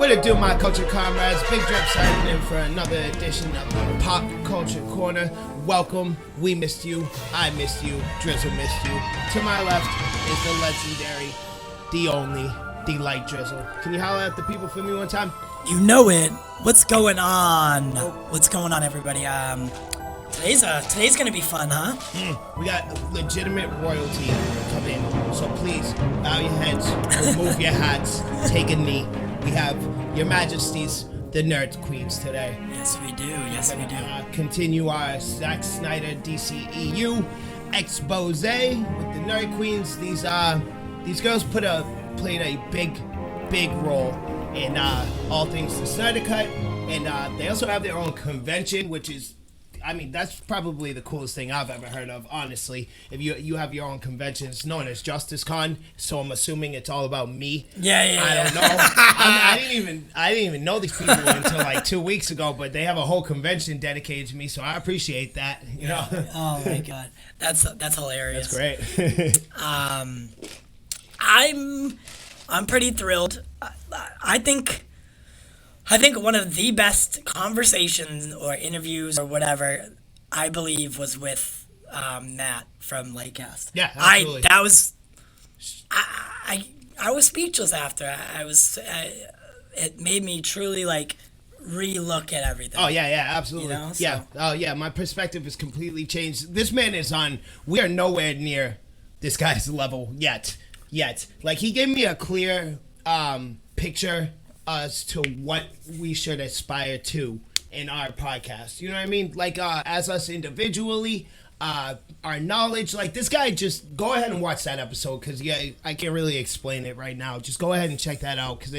What it do, my culture comrades? Big Drip signing in for another edition of the Pop Culture Corner. Welcome. We missed you. I missed you. Drizzle missed you. To my left is the legendary, the only, the light Drizzle. Can you holler at the people for me one time? You know it. What's going on? What's going on, everybody? Today's gonna be fun, huh? We got legitimate royalty coming in, so please bow your heads, remove your hats, take a knee. We have Your Majesties, the Nerd Queens today. Yes, we do. Yes, we do. Continue our Zack Snyder DCEU expose with the Nerd Queens. These girls played a big role in all things the Snydercut, and they also have their own convention, which is, I mean, that's probably the coolest thing I've ever heard of, honestly. If you have your own convention, it's known as Justice Con, so I'm assuming it's all about me. Yeah. I don't know. I didn't even know these people until like 2 weeks ago, but they have a whole convention dedicated to me, so I appreciate that. You know. Oh my god, that's hilarious. That's great. I'm pretty thrilled. I think one of the best conversations or interviews or whatever, I believe, was with Matt from Lightcast. Yeah, absolutely. I was speechless after. It made me truly re-look at everything. Oh yeah, absolutely. You know, so. Yeah. Oh yeah, my perspective has completely changed. This man is on. We are nowhere near this guy's level yet. Like, he gave me a clear picture as to what we should aspire to in our podcast. You know what I mean? Like, as us individually, our knowledge. Like, this guy, just go ahead and watch that episode, because I can't really explain it right now. Just go ahead and check that out, because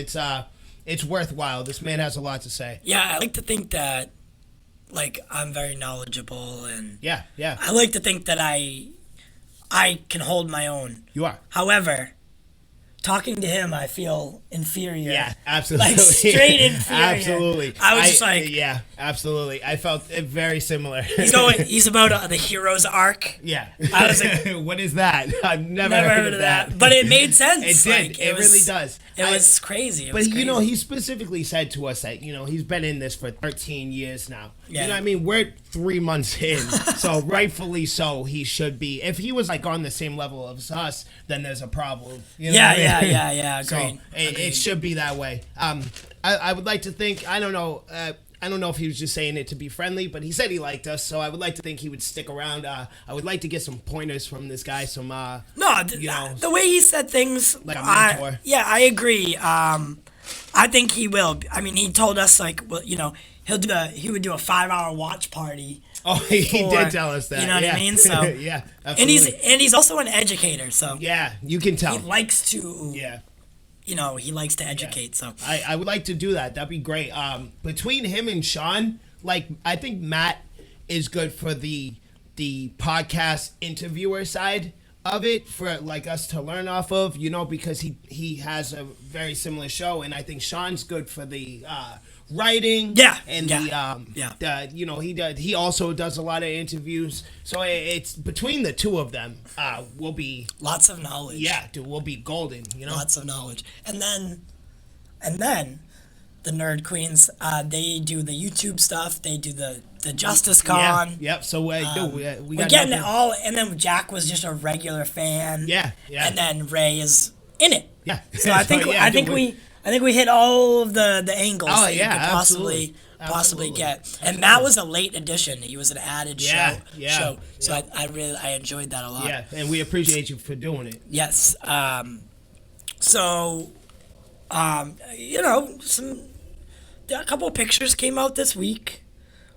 it's worthwhile. This man has a lot to say. Yeah, I like to think that, I'm very knowledgeable, and yeah. I like to think that I can hold my own. You are. However, talking to him, I feel inferior. Yeah, absolutely. Straight inferior. Absolutely. I was just yeah, absolutely. I felt very similar. He's about the hero's arc. Yeah. I was like, what is that? I've never heard of that. But it made sense. It did. It really does. It was crazy. But, he specifically said to us that, he's been in this for 13 years now. Yeah. You know what I mean? We're 3 months in, so rightfully so, he should be. If he was, on the same level as us, then there's a problem. You know what I mean? Yeah. Agreed. So it should be that way. I would like to think, I don't know if he was just saying it to be friendly, but he said he liked us, so I would like to think he would stick around. I would like to get some pointers from this guy, the way he said things, like a mentor. I agree. I think he will. I mean, he told us, he would do a 5-hour watch party. Oh, he did tell us that. You know what I mean? So yeah, absolutely. And he's also an educator, so yeah, you can tell. He likes to. Yeah. He likes to educate, so. I would like to do that. That'd be great. Between him and Sean, I think Matt is good for the podcast interviewer side of it, for us to learn off of, because he has a very similar show, and I think Sean's good for the writing. He also does a lot of interviews, so it's between the two of them, we'll be lots of knowledge. Yeah, dude, we'll be golden. Lots of knowledge, and then the Nerd Queens, they do the YouTube stuff. They do the Justice Con. Yeah. Yep. So we got getting it all, and then Jack was just a regular fan. Yeah. And then Ray is in it. Yeah. So I think we hit all of the angles that you could possibly get. And Matt was a late addition. He was an added show. So I enjoyed that a lot. Yeah, and we appreciate you for doing it. Yes. A couple of pictures came out this week.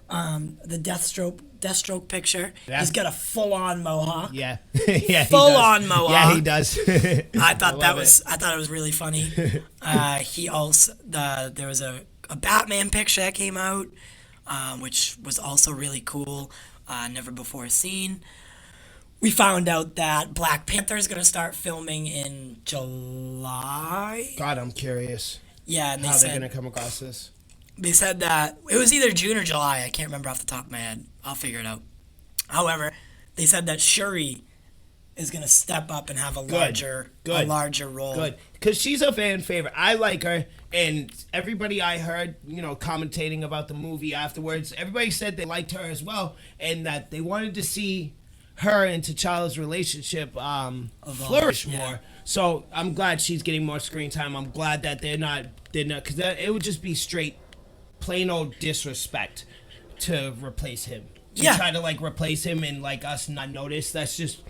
The Deathstroke picture. Yeah. He's got a full-on mohawk. Yeah. Full-on mohawk. Yeah, he does. I thought it was really funny. He also there was a Batman picture that came out, which was also really cool. Never before seen. We found out that Black Panther is going to start filming in July. God, I'm curious. Yeah, and how they're going to come across this. They said that it was either June or July. I can't remember off the top of my head. I'll figure it out. However, they said that Shuri is going to step up and have a larger role. Good. because she's a fan favorite. I like her, and everybody I heard, commentating about the movie afterwards, everybody said they liked her as well, and that they wanted to see her and T'Challa's relationship flourish more. So I'm glad she's getting more screen time. I'm glad that they're not, because it would just be straight, plain old disrespect to replace him. To try to replace him and us not notice. That's just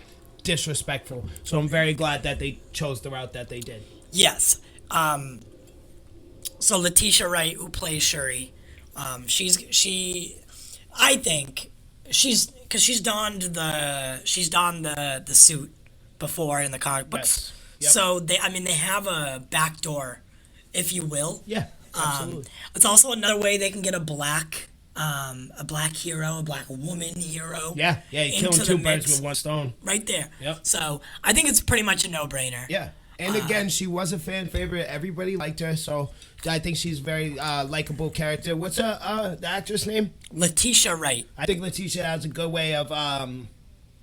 disrespectful. So I'm very glad that they chose the route that they did. Yes. So Letitia Wright, who plays Shuri, I think because she's donned the suit before in the comic books. Yes. Yep. So they have a back door, if you will. Yeah, absolutely. It's also another way they can get a black hero, a black woman hero. Yeah, you're killing two birds with one stone. Right there. Yep. So I think it's pretty much a no-brainer. Yeah. And again, she was a fan favorite. Everybody liked her, so I think she's a very likable character. What's the actress name? Letitia Wright. I think Letitia has a good way of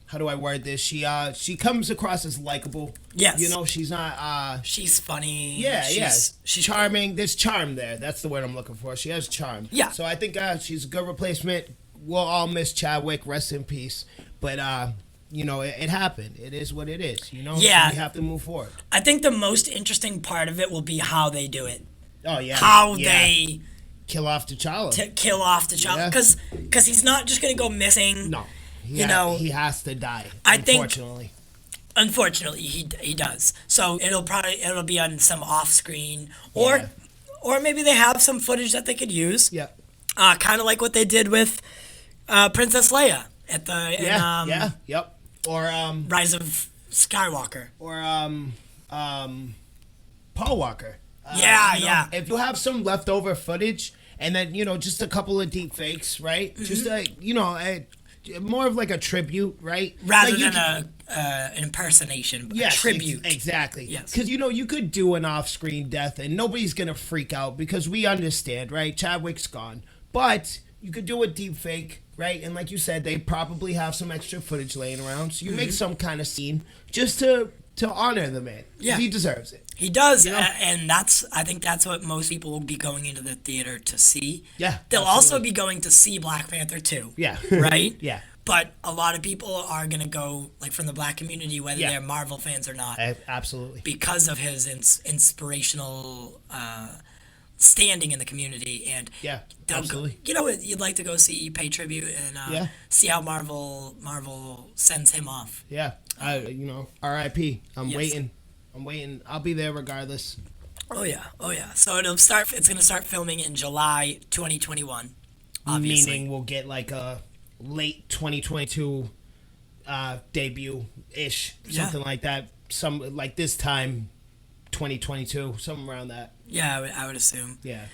how do I word this? She comes across as likable. Yes. She's not. She's funny. Yeah, she's charming. There's charm there. That's the word I'm looking for. She has charm. Yeah. So I think she's a good replacement. We'll all miss Chadwick. Rest in peace. But it happened. It is what it is. Yeah. So we have to move forward. I think the most interesting part of it will be how they do it. Oh yeah. How they kill off T'Challa. Kill off T'Challa, because he's not just gonna go missing. No. He has to die. Unfortunately, he does. So it'll be on some off screen, or maybe they have some footage that they could use. Yeah. Kind of like what they did with Princess Leia at the yep. Or Rise of Skywalker. Or Paul Walker. Yeah. If you have some leftover footage, and then just a couple of deep fakes, right? Mm-hmm. Just more of like a tribute, right? Rather than an impersonation, but a tribute. Exactly. Yes. Because, you could do an off-screen death and nobody's going to freak out because we understand, right? Chadwick's gone. But you could do a deep fake, right? And like you said, they probably have some extra footage laying around. So you make some kind of scene just to honor the man. Yeah. He deserves it. He does, and I think that's what most people will be going into the theater to see. Yeah, they'll also be going to see Black Panther 2. Yeah, right. Yeah, but a lot of people are gonna go from the Black community, whether they're Marvel fans or not. Absolutely, because of his inspirational standing in the community, and absolutely. You'd like to go see, pay tribute, and see how Marvel sends him off. Yeah, R.I.P. I'm waiting. I'll be there regardless. Oh yeah. So it's gonna start filming in July 2021. Obviously. Meaning we'll get like a late 2022 debut-ish, something like that. Some like this time, 2022, something around that. Yeah, I would assume. Yeah.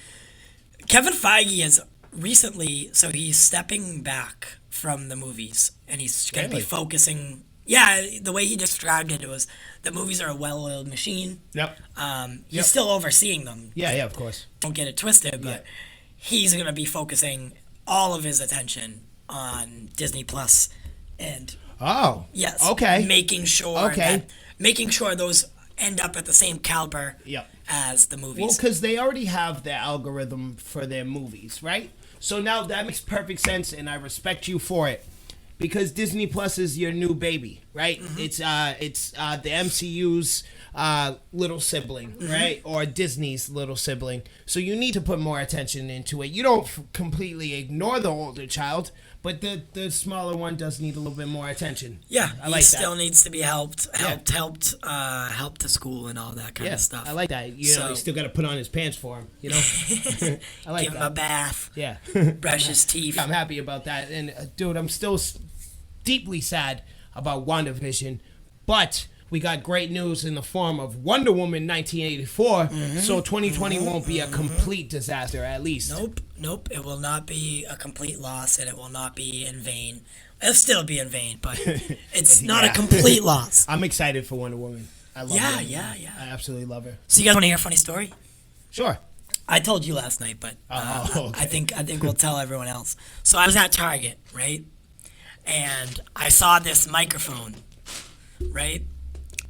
Kevin Feige has recently, so he's stepping back from the movies, and he's gonna be focusing. Yeah, the way he described it was the movies are a well-oiled machine. Yep. He's still overseeing them. Yeah, of course. Don't get it twisted, but he's going to be focusing all of his attention on Disney Plus, and making sure those end up at the same caliber as the movies. Well, because they already have their algorithm for their movies, right? So now that makes perfect sense, and I respect you for it. Because Disney Plus is your new baby, right? Mm-hmm. It's the MCU's little sibling, right? Or Disney's little sibling. So you need to put more attention into it. You don't completely ignore the older child, but the smaller one does need a little bit more attention. Yeah, he still needs to be helped to school and all that kind of stuff. I like that. You still got to put on his pants for him. I like give him a bath. Yeah, brush his teeth. I'm happy about that. And dude, I'm still deeply sad about WandaVision, but we got great news in the form of Wonder Woman 1984, so 2020 won't be a complete disaster, at least. Nope, it will not be a complete loss, and it will not be in vain. It'll still be in vain, but it's not a complete loss. I'm excited for Wonder Woman. I love her. Yeah. I absolutely love her. So you guys want to hear a funny story? Sure. I told you last night, but okay. I think we'll tell everyone else. So I was at Target, right? And I saw this microphone, right?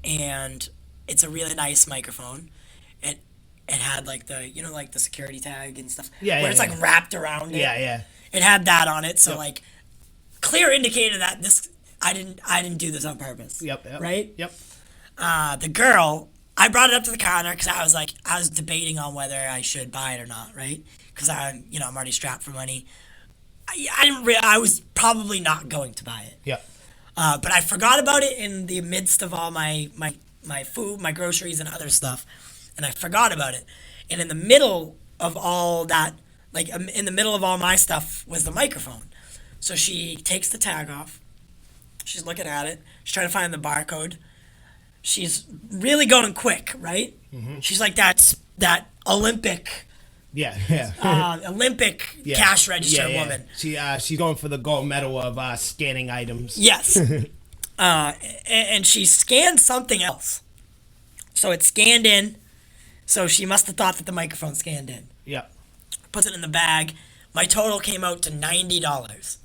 And it's a really nice microphone. it had like the like the security tag and stuff. Yeah, where it's like wrapped around it. Yeah, yeah. It had that on it, so like clear indicator that this I didn't do this on purpose. Yep. Right. Yep. The girl, I brought it up to the counter because I was debating on whether I should buy it or not, right? Because I'm already strapped for money. I was probably not going to buy it. Yep. But I forgot about it in the midst of all my food, my groceries, and other stuff, and I forgot about it. And in the middle of all that, like in the middle of all my stuff, was the microphone. So she takes the tag off. She's looking at it. She's trying to find the barcode. She's really going quick, right? Mm-hmm. She's like that Olympic. Yeah. Olympic cash register woman. She's going for the gold medal of scanning items. Yes. And she scanned something else. So it scanned in. So she must have thought that the microphone scanned in. Yeah. Puts it in the bag. My total came out to $90.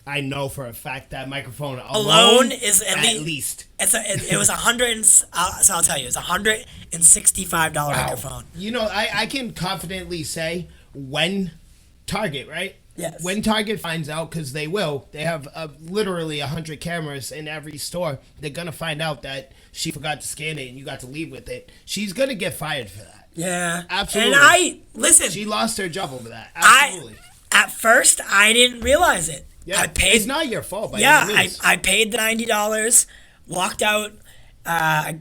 I know for a fact that microphone alone is at least. It was so I'll tell you, it's $165 microphone. I can confidently say when Target, right? Yes. When Target finds out, because they have literally 100 cameras in every store. They're gonna find out that she forgot to scan it and you got to leave with it. She's gonna get fired for that. Yeah, absolutely. And listen. She lost her job over that. Absolutely. At first, I didn't realize it. Yeah, it's not your fault. I paid the $90, walked out. I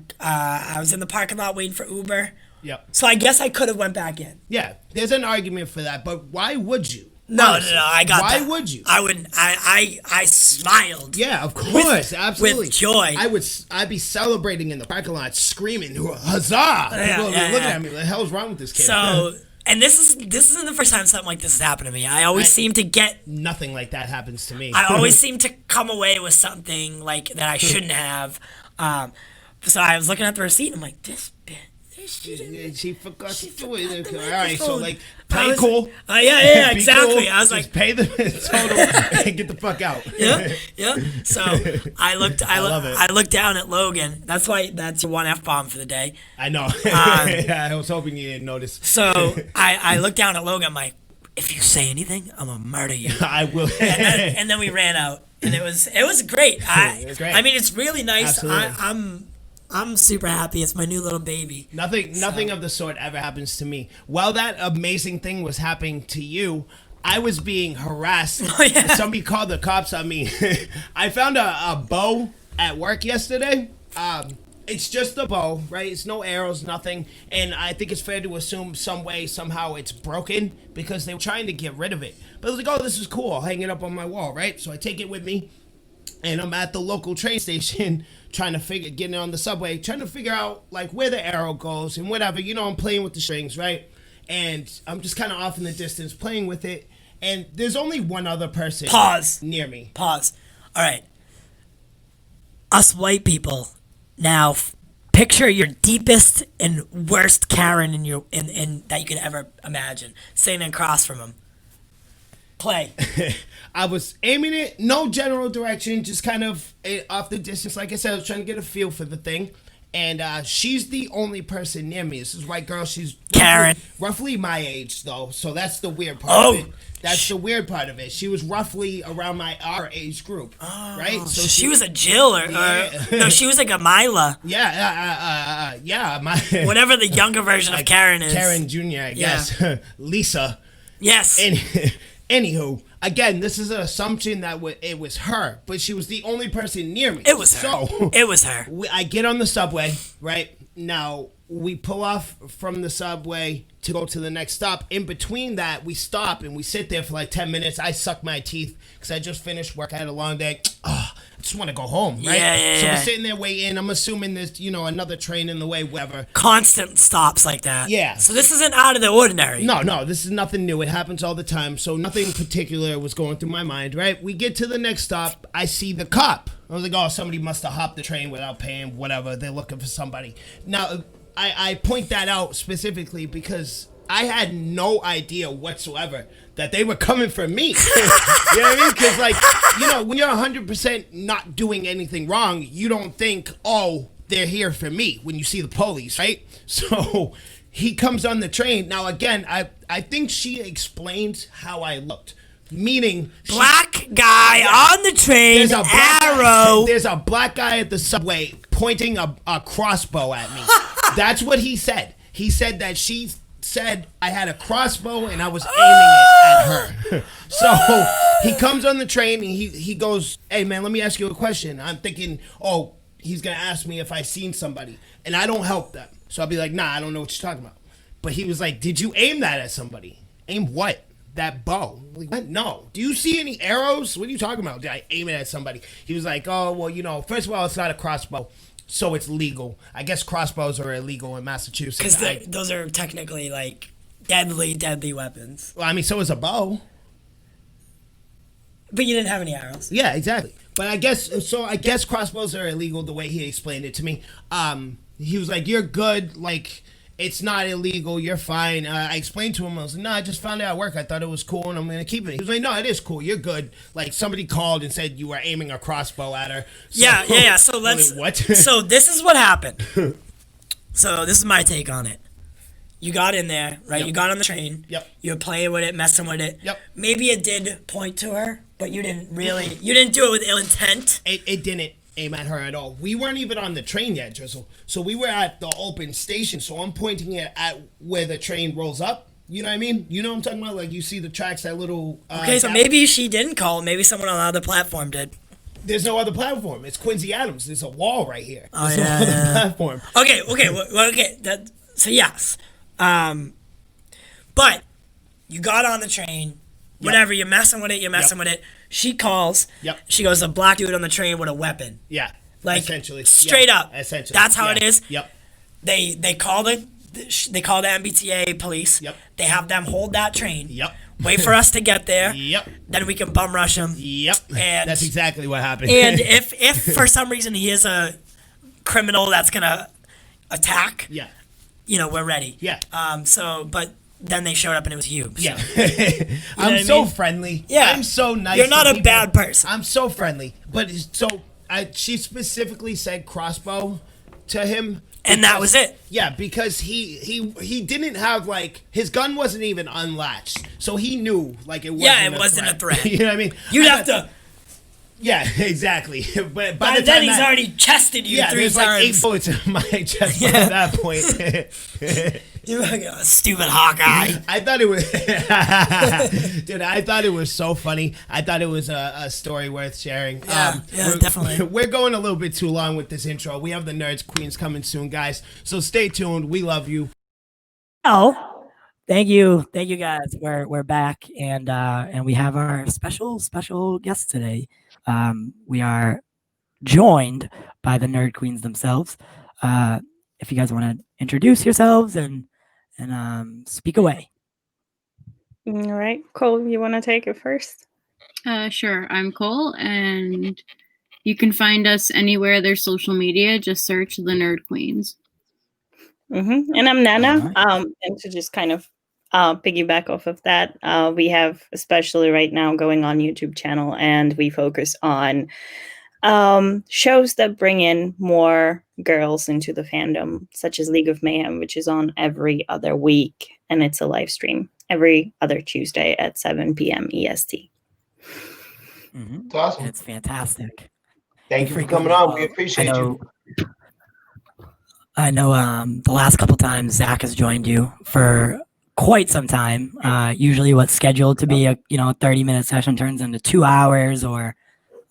was in the parking lot waiting for Uber. Yep. So I guess I could have went back in. Yeah, there's an argument for that, but why would you? No, I got why that. Why would you? I wouldn't. I smiled. Yeah, of course, absolutely. With joy. I'd be celebrating in the parking lot, screaming, huzzah! People would be looking at me, what the hell's wrong with this kid? So... And this isn't the first time something like this has happened to me. I always seem to get... Nothing like that happens to me. I always seem to come away with something like that I shouldn't have. So I was looking at the receipt and I'm like, she forgot to do it. All right, so like, play cool. Yeah, exactly. Cool. I was like, just pay the total and get the fuck out. Yeah. So I looked down at Logan. That's your one F-bomb for the day. I know. I was hoping you didn't notice. So I looked down at Logan. I'm like, if you say anything, I'm gonna murder you. I will. and then we ran out, and it was great. It was great. I mean, it's really nice. Absolutely. I'm super happy. It's my new little baby. Nothing of the sort ever happens to me. While that amazing thing was happening to you, I was being harassed. Oh, yeah. Somebody called the cops on me. I found a bow at work yesterday. It's just a bow, right? It's no arrows, nothing. And I think it's fair to assume somehow it's broken because they were trying to get rid of it. But I was like, oh, this is cool. I'll hang it up on my wall, right? So I take it with me. And I'm at the local train station getting on the subway, trying to figure out like where the arrow goes and whatever. I'm playing with the strings, right? And I'm just kind of off in the distance playing with it. And there's only one other person near me. Pause. All right. Us white people, now picture your deepest and worst Karen in that you could ever imagine, sitting across from him. Play. I was aiming it, no general direction, just kind of off the distance. Like I said, I was trying to get a feel for the thing. And she's the only person near me. This is a white girl. She's Karen. Roughly my age, though. So that's the weird part of it. That's the weird part of it. She was roughly around our age group, right? So she was a Jill or no, she was like a Mila. Yeah. Whatever the younger version of Karen is. Karen Jr., I guess. Lisa. Yes. Anywho, again, this is an assumption that it was her, but she was the only person near me. It was her. It was her. I get on the subway, right? Now, we pull off from the subway to go to the next stop. In between that, we stop and we sit there for like 10 minutes. I suck my teeth because I just finished work. I had a long day. I just want to go home, right? Yeah. So we're sitting there waiting. I'm assuming there's, another train in the way, whatever. Constant stops like that. Yeah. So this isn't out of the ordinary. No, this is nothing new. It happens all the time. So nothing particular was going through my mind, right? We get to the next stop. I see the cop. I was like, oh, somebody must have hopped the train without paying, whatever. They're looking for somebody. Now, I point that out specifically because I had no idea whatsoever that they were coming for me. You know what I mean? Because, when you're 100% not doing anything wrong, you don't think, oh, they're here for me when you see the police, right? So he comes on the train. Now, again, I think she explained how I looked. Meaning, black guy on the train, arrow. There's a black guy at the subway pointing a crossbow at me. That's what he said. He said that she said I had a crossbow and I was aiming it at her. So he comes on the train and he goes, hey man, let me ask you a question. I'm thinking, oh, he's going to ask me if I seen somebody. And I don't help them. So I'll be like, nah, I don't know what you're talking about. But he was like, did you aim that at somebody? Aim what? That bow. Like, what? No. Do you see any arrows? What are you talking about? Did I aim it at somebody? He was like, oh, well, you know, first of all, it's not a crossbow, so it's legal. I guess crossbows are illegal in Massachusetts. Because those are technically, like, deadly weapons. Well, I mean, so is a bow. But you didn't have any arrows. Yeah, exactly. But I guess crossbows are illegal the way he explained it to me. He was like, you're good, like... It's not illegal. You're fine. I explained to him. I was like, no, I just found it at work. I thought it was cool, and I'm going to keep it. He was like, no, it is cool. You're good. Like, somebody called and said you were aiming a crossbow at her. So, yeah. So let's... what? So this is what happened. So this is my take on it. You got in there, right? Yep. You got on the train. Yep. You were playing with it, messing with it. Yep. Maybe it did point to her, but you didn't really... You didn't do it with ill intent. It didn't aim at her at all. We weren't even on the train yet, Drizzle. So we were at the open station. So I'm pointing it at where the train rolls up. You know what I mean? You know what I'm talking about? Like you see the tracks, that little... okay, so maybe she didn't call. Maybe someone on the other platform did. There's no other platform. It's Quincy Adams. There's a wall right here. Oh, There's yeah, no other platform. Okay. So yes. But you got on the train. Whatever, you're messing with it. She calls. Yep. She goes, a black dude on the train with a weapon. Yeah. Like, essentially. Straight up. Essentially. That's how it is. Yep. They call the MBTA police. Yep. They have them hold that train. Yep. Wait for us to get there. Yep. Then we can bum rush him. Yep. And that's exactly what happened. And if for some reason he is a criminal that's gonna attack, yeah, you know, we're ready. Yeah. But then they showed up and it was you. So. Yeah. I'm so friendly. Yeah. I'm so nice. You're not a bad person. I'm so friendly. But she specifically said crossbow to him. And that was it. Yeah, because he didn't have, like, his gun wasn't even unlatched. So he knew, like, it wasn't a threat. You know what I mean? You'd have to... Yeah, exactly. But by the time he's already chested you 3 times. Yeah, there's like 8 bullets in my chest at that point. You're like a stupid Hawkeye. I thought it was... Dude, I thought it was so funny. I thought it was a story worth sharing. Yeah, definitely. We're going a little bit too long with this intro. We have the Nerds Queens coming soon, guys. So stay tuned. We love you. Oh, thank you guys. We're back, and we have our special guest today. We are joined by the Nerd Queens themselves. If you guys want to introduce yourselves and speak away. All right, Cole, you want to take it first? Sure. I'm Cole, and you can find us anywhere there's social media. Just search the Nerd Queens. And I'm Nana. And to just kind of piggyback off of that, we have, especially right now, going on YouTube channel, and we focus on shows that bring in more girls into the fandom, such as League of Mayhem, which is on every other week, and it's a live stream every other Tuesday at 7 p.m. EST. It's awesome. It's fantastic. Thank you for coming on. We appreciate you. I know the last couple times Zack has joined you for quite some time. Usually what's scheduled to be a 30-minute session turns into 2 hours or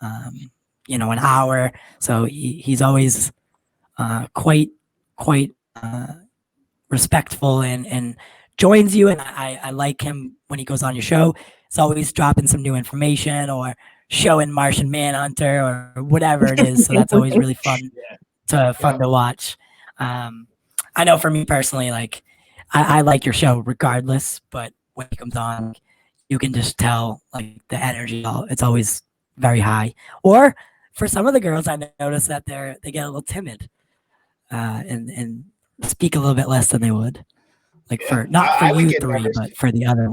an hour. So he's always quite respectful and joins you. And I like him when he goes on your show. It's always dropping some new information or showing Martian Manhunter or whatever it is. So that's always really fun to watch. I know for me personally, like I like your show regardless, but when he comes on, you can just tell like the energy. It's always very high. Or for some of the girls, I notice that they get a little timid and speak a little bit less than they would. Like not for you three, but for the other.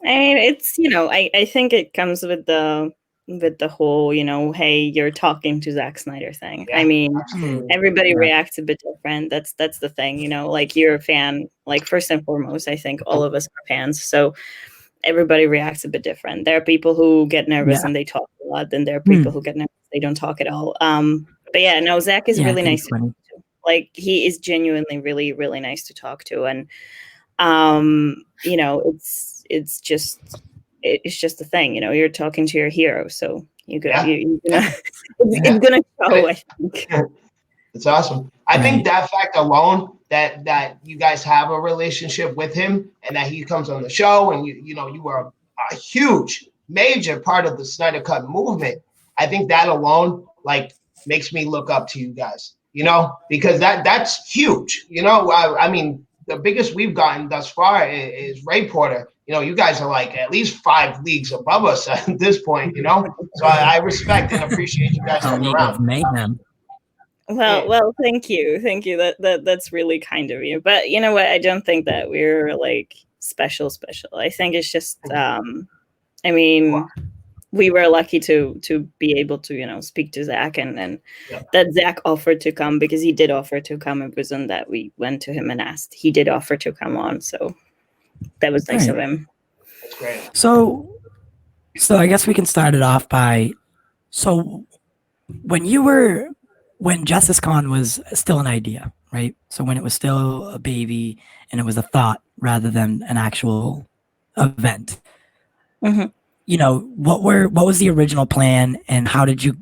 I mean, it's I think it comes with the with the whole, hey, you're talking to Zack Snyder thing. Yeah, I mean, absolutely. everybody reacts a bit different. That's the thing, like you're a fan, like first and foremost, I think all of us are fans. So everybody reacts a bit different. There are people who get nervous and they talk a lot. Then there are people who get nervous, they don't talk at all. But yeah, no, Zack is really nice to talk to. Like he is genuinely really, really nice to talk to. And it's just the thing, you're talking to your hero, so it's gonna show, I think. It's awesome. I think that fact alone, that you guys have a relationship with him and that he comes on the show and you are a huge major part of the Snydercut movement. I think that alone makes me look up to you guys, because that's huge. I mean, the biggest we've gotten thus far is Ray Porter. You guys are like at least 5 leagues above us at this point, So I respect and appreciate you guys coming around. Well, thank you. That's really kind of you. But you know what? I don't think that we're like special. I think it's just, I mean, we were lucky to be able to, speak to Zack and that Zack offered to come, because he did offer to come. It wasn't that we went to him and asked. He did offer to come on, so that was nice of him. That's great. So I guess we can start it off by, so when JusticeCon was still an idea, right? So when it was still a baby and it was a thought rather than an actual event, what was the original plan, and how did you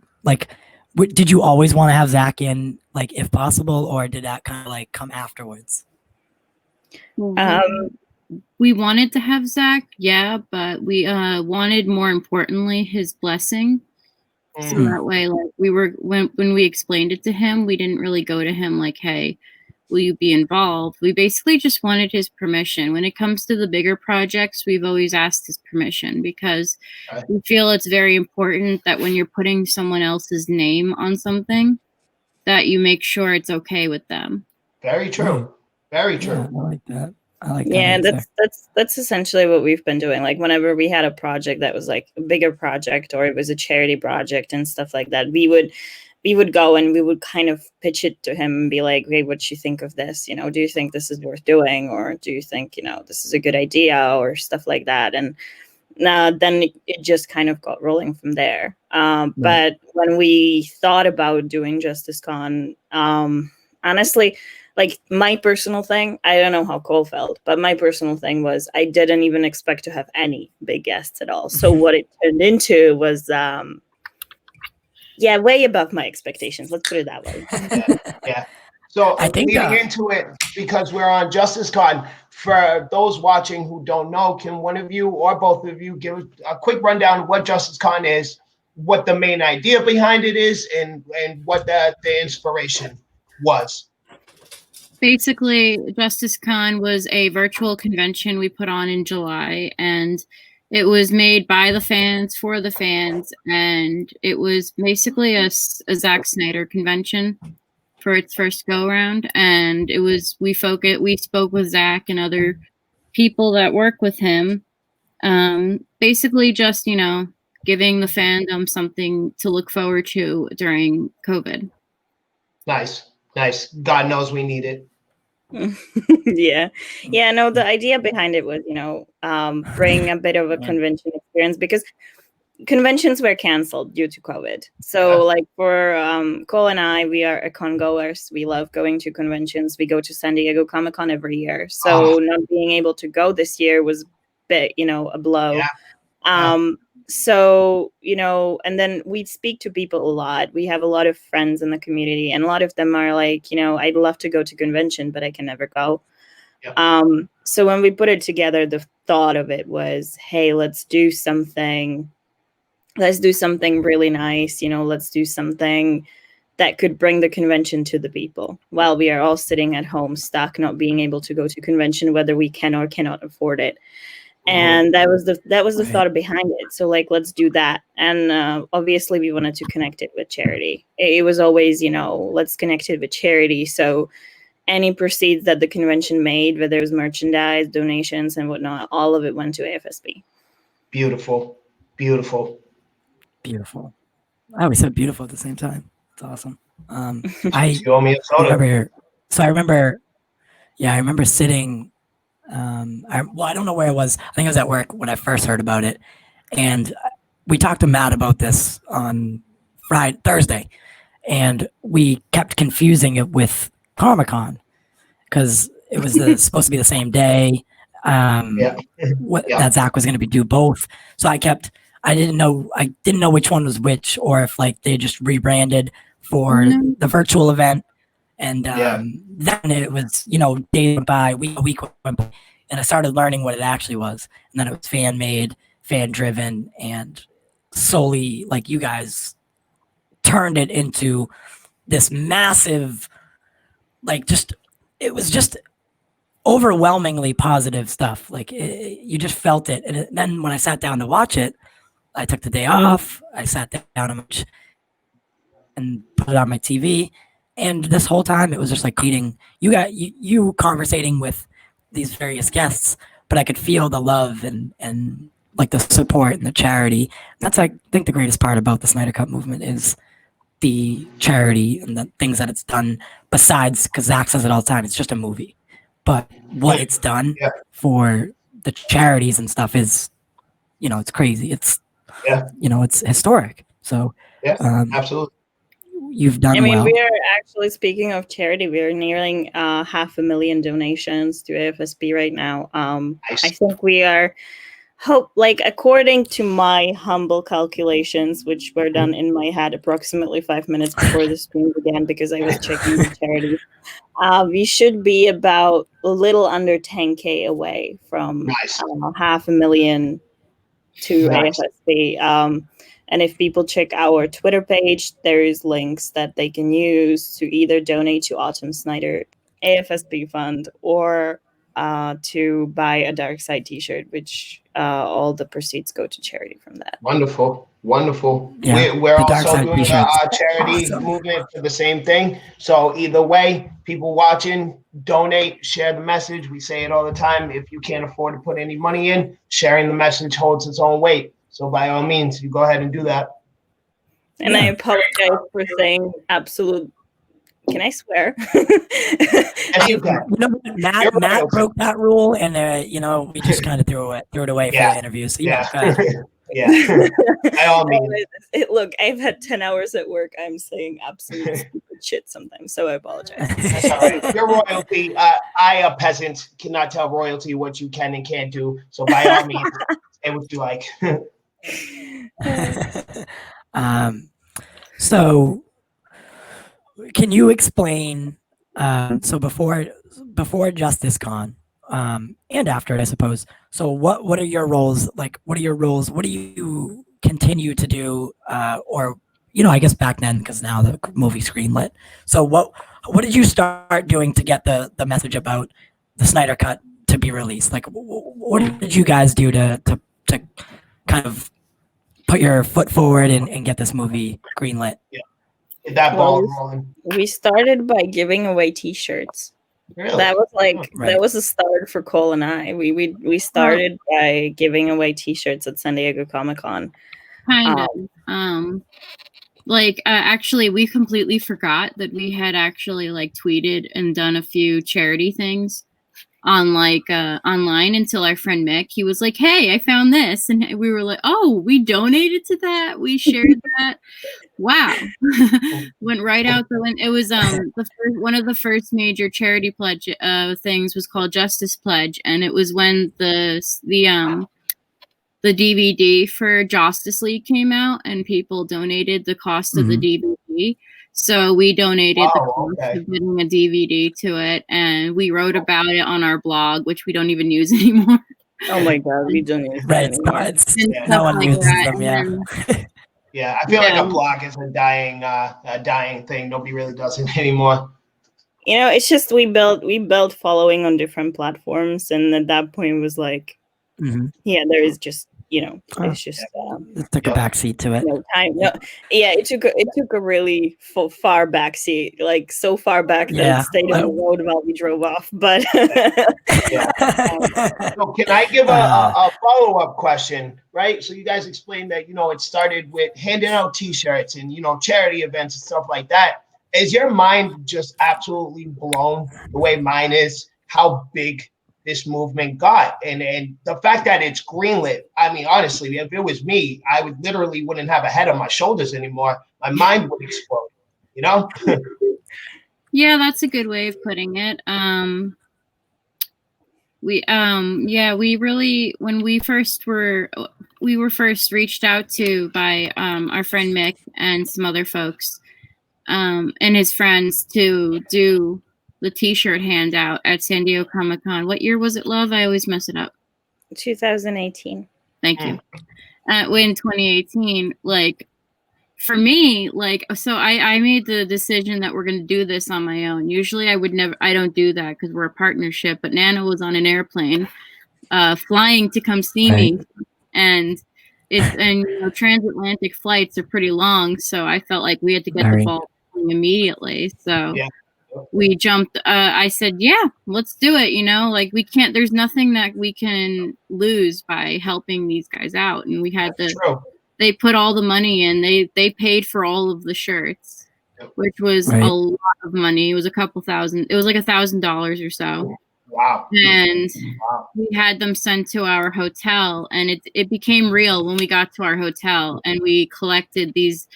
did you always want to have Zack in, if possible, or did that kind of come afterwards? We wanted to have Zack, but we wanted, more importantly, his blessing. So that way, when we explained it to him, we didn't really go to him like, hey, will you be involved? We basically just wanted his permission. When it comes to the bigger projects, we've always asked his permission, because we feel it's very important that when you're putting someone else's name on something, that you make sure it's okay with them. Very true. Very true. Yeah, I like that. Yeah, that's essentially what we've been doing. Like whenever we had a project that was like a bigger project, or it was a charity project and stuff like that, we would go and we would kind of pitch it to him and be like, hey, what do you think of this? Do you think this is worth doing? Or do you think, this is a good idea, or stuff like that? And then it just kind of got rolling from there. But when we thought about doing JusticeCon, honestly, my personal thing, I don't know how Cole felt, but my personal thing was I didn't even expect to have any big guests at all. So what it turned into was, way above my expectations. Let's put it that way. Yeah. So I think leading into it, because we're on JusticeCon, for those watching who don't know, can one of you or both of you give a quick rundown of what JusticeCon is, what the main idea behind it is, and what the inspiration was? Basically, JusticeCon was a virtual convention we put on in July, and it was made by the fans for the fans, and it was basically a Zack Snyder convention for its first go around. And it was we spoke with Zack and other people that work with him, basically just giving the fandom something to look forward to during COVID. Nice. God knows we need it. No, the idea behind it was bring a bit of a convention experience, because conventions were canceled due to COVID. So for Cole and I, we are con goers. We love going to conventions. We go to San Diego Comic-Con every year, so not being able to go this year was a blow. So, and then we speak to people a lot. We have a lot of friends in the community, and a lot of them are like, I'd love to go to convention, but I can never go. So when we put it together, the thought of it was, hey, let's do something really nice. Let's do something that could bring the convention to the people while we are all sitting at home, stuck, not being able to go to convention, whether we can or cannot afford it. And that was the thought behind it. So let's do that. And obviously we wanted to connect it with charity. It was always, let's connect it with charity. So any proceeds that the convention made, whether it was merchandise, donations and whatnot, all of it went to AFSP. Beautiful. Beautiful. I always said beautiful at the same time. It's awesome. I You owe me a soda. remember. So I remember sitting. I don't know where it was. I think I was at work when I first heard about it, and we talked to Matt about this on Thursday, and we kept confusing it with Comic-Con because it was supposed to be the same day. That Zack was going to do both. So I didn't know which one was which, or if like they just rebranded for the virtual event. And then it was, days went by, week went by, and I started learning what it actually was. And then it was fan made, fan driven, and solely like you guys turned it into this massive, like it was just overwhelmingly positive stuff. Like you just felt it. And then when I sat down to watch it, I took the day off. I sat down and put it on my TV. And this whole time, it was just like reading. You conversating with these various guests, but I could feel the love and like the support and the charity. That's, I think, the greatest part about the Snydercut movement is the charity and the things that it's done. Besides, because Zack says it all the time, it's just a movie, but what it's done for the charities and stuff is, it's crazy. It's it's historic. So absolutely. You've done well. we are actually, speaking of charity, we are nearing 500,000 donations to AFSP right now. Nice. I think we are according to my humble calculations, which were done in my head approximately 5 minutes before the stream began because I was checking the charities, we should be about a little under 10K away from 500,000 to AFSP. And if people check our Twitter page, there's links that they can use to either donate to Autumn Snyder AFSP Fund or to buy a Dark Side t-shirt, which all the proceeds go to charity from that. Wonderful. Yeah, We're also doing a charity movement for the same thing. So either way, people watching, donate, share the message. We say it all the time. If you can't afford to put any money in, sharing the message holds its own weight. So by all means, you go ahead and do that. And I apologize for saying absolute. Can I swear? Yes, you can. Matt broke that rule, and we just kind of threw it away for the interview. So By all means. Look, I've had 10 hours at work. I'm saying absolute stupid shit sometimes, so I apologize. That's all right. Your royalty. I, a peasant, cannot tell royalty what you can and can't do. So by all means, say what you like. So can you explain so before JusticeCon and after it, I suppose, so what are your roles? Like, what are your roles? What do you continue to do, or I guess back then, because now the movie's greenlit. So what did you start doing to get the message about the Snydercut to be released? Like, what did you guys do to kind of put your foot forward and get this movie greenlit? Get that ball rolling. We started by giving away t-shirts. Really? That was that was a start for Cole and I. We started by giving away t-shirts at San Diego Comic-Con. Kind of. Actually, we completely forgot that we had actually tweeted and done a few charity things on online until our friend Mick, he was like, "Hey, I found this," and we were like, "Oh, we donated to that. We shared that. Wow!" Went right out the window. It was one of the first major charity pledge things was called Justice Pledge, and it was when the DVD for Justice League came out, and people donated the cost of the DVD. So we donated the cost of getting a DVD to it, and we wrote about it on our blog, which we don't even use anymore. Oh my god, we don't use it anymore. No one uses them, Yeah, I feel like a blog is a dying thing. Nobody really does it anymore. It's just we built following on different platforms, and at that point it was like, there is just it's just It took a backseat to it. No time. No, yeah, it took a really far back seat, like so far back that it stayed on the road while we drove off. But So can I give a follow-up question, right? So you guys explained that, it started with handing out T-shirts and, charity events and stuff like that. Is your mind just absolutely blown the way mine is, how big this movement got? And the fact that it's greenlit, I mean, honestly, if it was me, I wouldn't have a head on my shoulders anymore. My mind would explode, Yeah, that's a good way of putting it. We really, when we were first reached out to by our friend Mick and some other folks and his friends to do the T-shirt handout at San Diego Comic-Con. What year was it, Love? I always mess it up. 2018. Thank you. In 2018, like, for me, like, so I made the decision that we're going to do this on my own. Usually I don't do that because we're a partnership, but Nana was on an airplane flying to come see me. And transatlantic flights are pretty long. So I felt like we had to get the ball immediately. So we jumped. I said, yeah, let's do it. Like, there's nothing that we can lose by helping these guys out. And we had they put all the money in. They paid for all of the shirts, which was a lot of money. It was like $1,000 or so. Wow. And we had them sent to our hotel, and it became real when we got to our hotel, and we collected these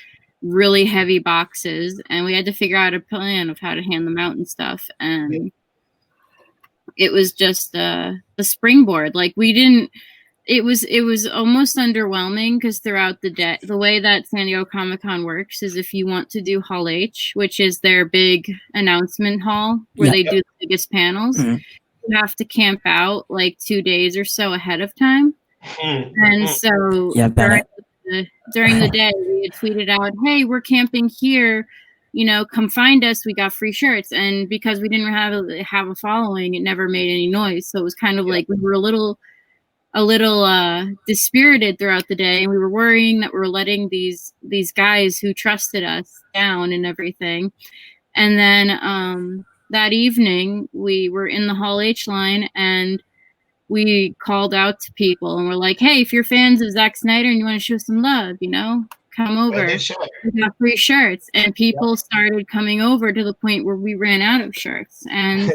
really heavy boxes, and we had to figure out a plan of how to hand them out and stuff. And it was just the springboard. Like, it was almost underwhelming because throughout the day, the way that San Diego Comic-Con works is if you want to do Hall H, which is their big announcement hall where they do the biggest panels, you have to camp out like 2 days or so ahead of time. And so during the day, we had tweeted out, hey, we're camping here, come find us. We got free shirts. And because we didn't have a following, it never made any noise. So it was kind of like we were a little dispirited throughout the day, and we were worrying that we were letting these guys who trusted us down and everything. And then that evening, we were in the Hall H line, and we called out to people, and we're like, hey, if you're fans of Zack Snyder and you want to show some love, come over. We got free shirts, and people started coming over to the point where we ran out of shirts. And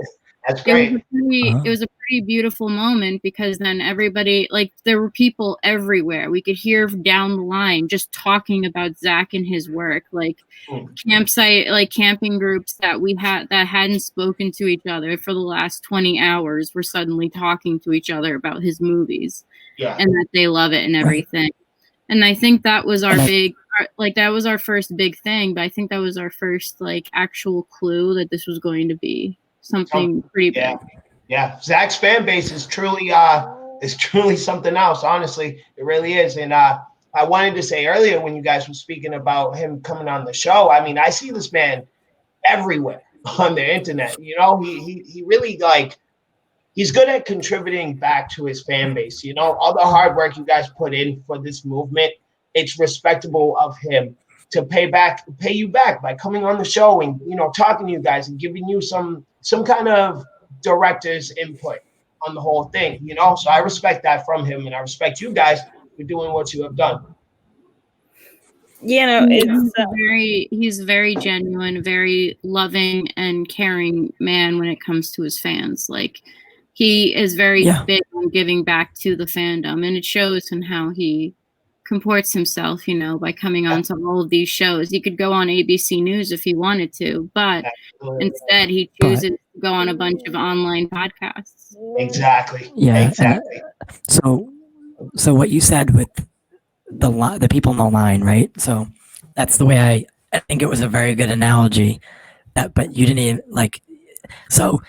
that's great. It was a pretty beautiful moment, because then everybody, like, there were people everywhere. We could hear down the line just talking about Zack and his work, like camping groups that hadn't spoken to each other for the last 20 hours were suddenly talking to each other about his movies and that they love it and everything. And I think that was that was our first big thing, but I think that was our first actual clue that this was going to be something pretty big. Yeah, Zack's fan base is truly something else. Honestly, it really is. And I wanted to say earlier, when you guys were speaking about him coming on the show, I mean, I see this man everywhere on the internet. He really he's good at contributing back to his fan base. All the hard work you guys put in for this movement, it's respectable of him to pay you back by coming on the show and talking to you guys and giving you some kind of director's input on the whole thing. So I respect that from him, and I respect you guys for doing what you have done. He's very genuine, very loving and caring man when it comes to his fans. Like, he is very big on giving back to the fandom, and it shows in how he comports himself, by coming on to all of these shows. He could go on ABC News if he wanted to, but instead he chooses to go on a bunch of online podcasts. Exactly. Yeah. Exactly. So what you said with the people in the line, right? So that's the way I think it was a very good analogy. But you didn't even so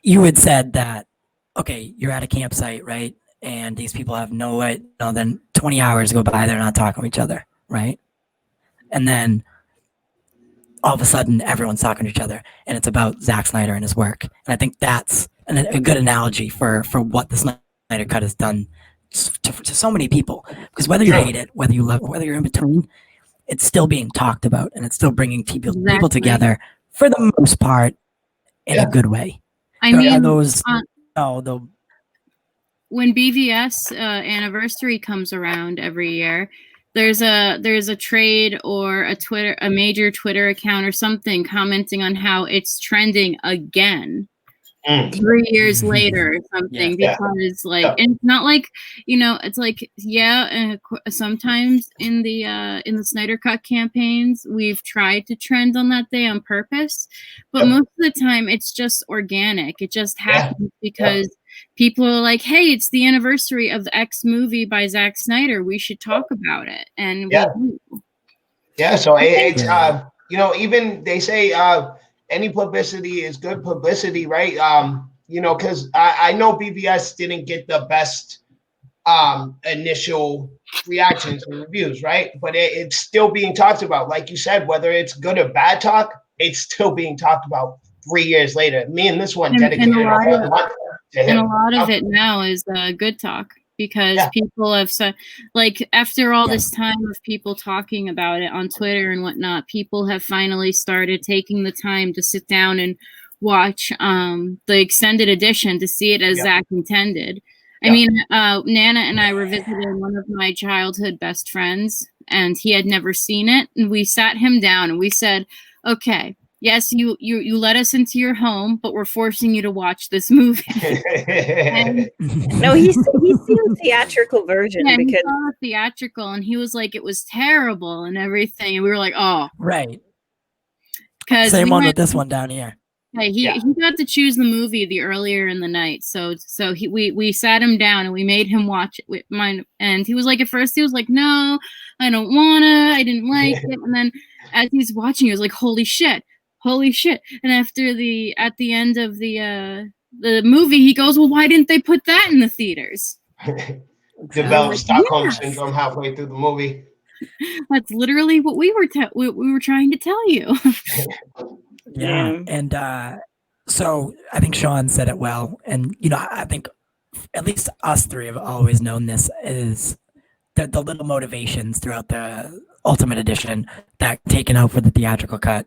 you had said that, okay, you're at a campsite, right? And these people have no way, then 20 hours go by, they're not talking to each other, right? And then all of a sudden, everyone's talking to each other, and it's about Zack Snyder and his work. And I think that's a good analogy for what the Snyder Cut has done to so many people, because whether you hate it, whether you love it, whether you're in between, it's still being talked about, and it's still bringing people together for the most part in a good way. I There are mean, those when BVS anniversary comes around every year, there's a trade or a major Twitter account or something commenting on how it's trending again 3 years later or something, because like and it's not like, you know, it's like sometimes in the Snydercut campaigns we've tried to trend on that day on purpose, but most of the time it's just organic. It just happens because people are like, hey, it's the anniversary of the X movie by Zack Snyder, we should talk about it. And we do. So it's you know, even they say any publicity is good publicity, right? You know, because I know BVS didn't get the best initial reactions and reviews, right? But it's still being talked about. Like you said, whether it's good or bad talk, it's still being talked about 3 years later. Me and this one dedicated a whole month to him. And a lot of it now is good talk, because people have said, like, after all this time of people talking about it on Twitter and whatnot, people have finally started taking the time to sit down and watch the extended edition to see it as Zack intended. I mean, Nana and I were visiting one of my childhood best friends, and he had never seen it. And we sat him down and we said, okay, yes, you let us into your home, but we're forcing you to watch this movie. No, he's seen the theatrical version, because he saw the theatrical, and he was like, it was terrible and everything, and we were like, oh, right. Because same one with this one down here. He got to choose the movie the earlier in the night, so we sat him down and we made him watch it with mine, and he was like, at first he was like, no, I don't wanna, I didn't like it, and then as he's watching, he was like, holy shit. And after at the end of the movie, he goes, well, why didn't they put that in the theaters? Develop Stockholm syndrome halfway through the movie. That's literally what we were trying to tell you. And so I think Sean said it well, and you know, I think at least us three have always known this is the little motivations throughout the Ultimate Edition that taken out for the theatrical cut.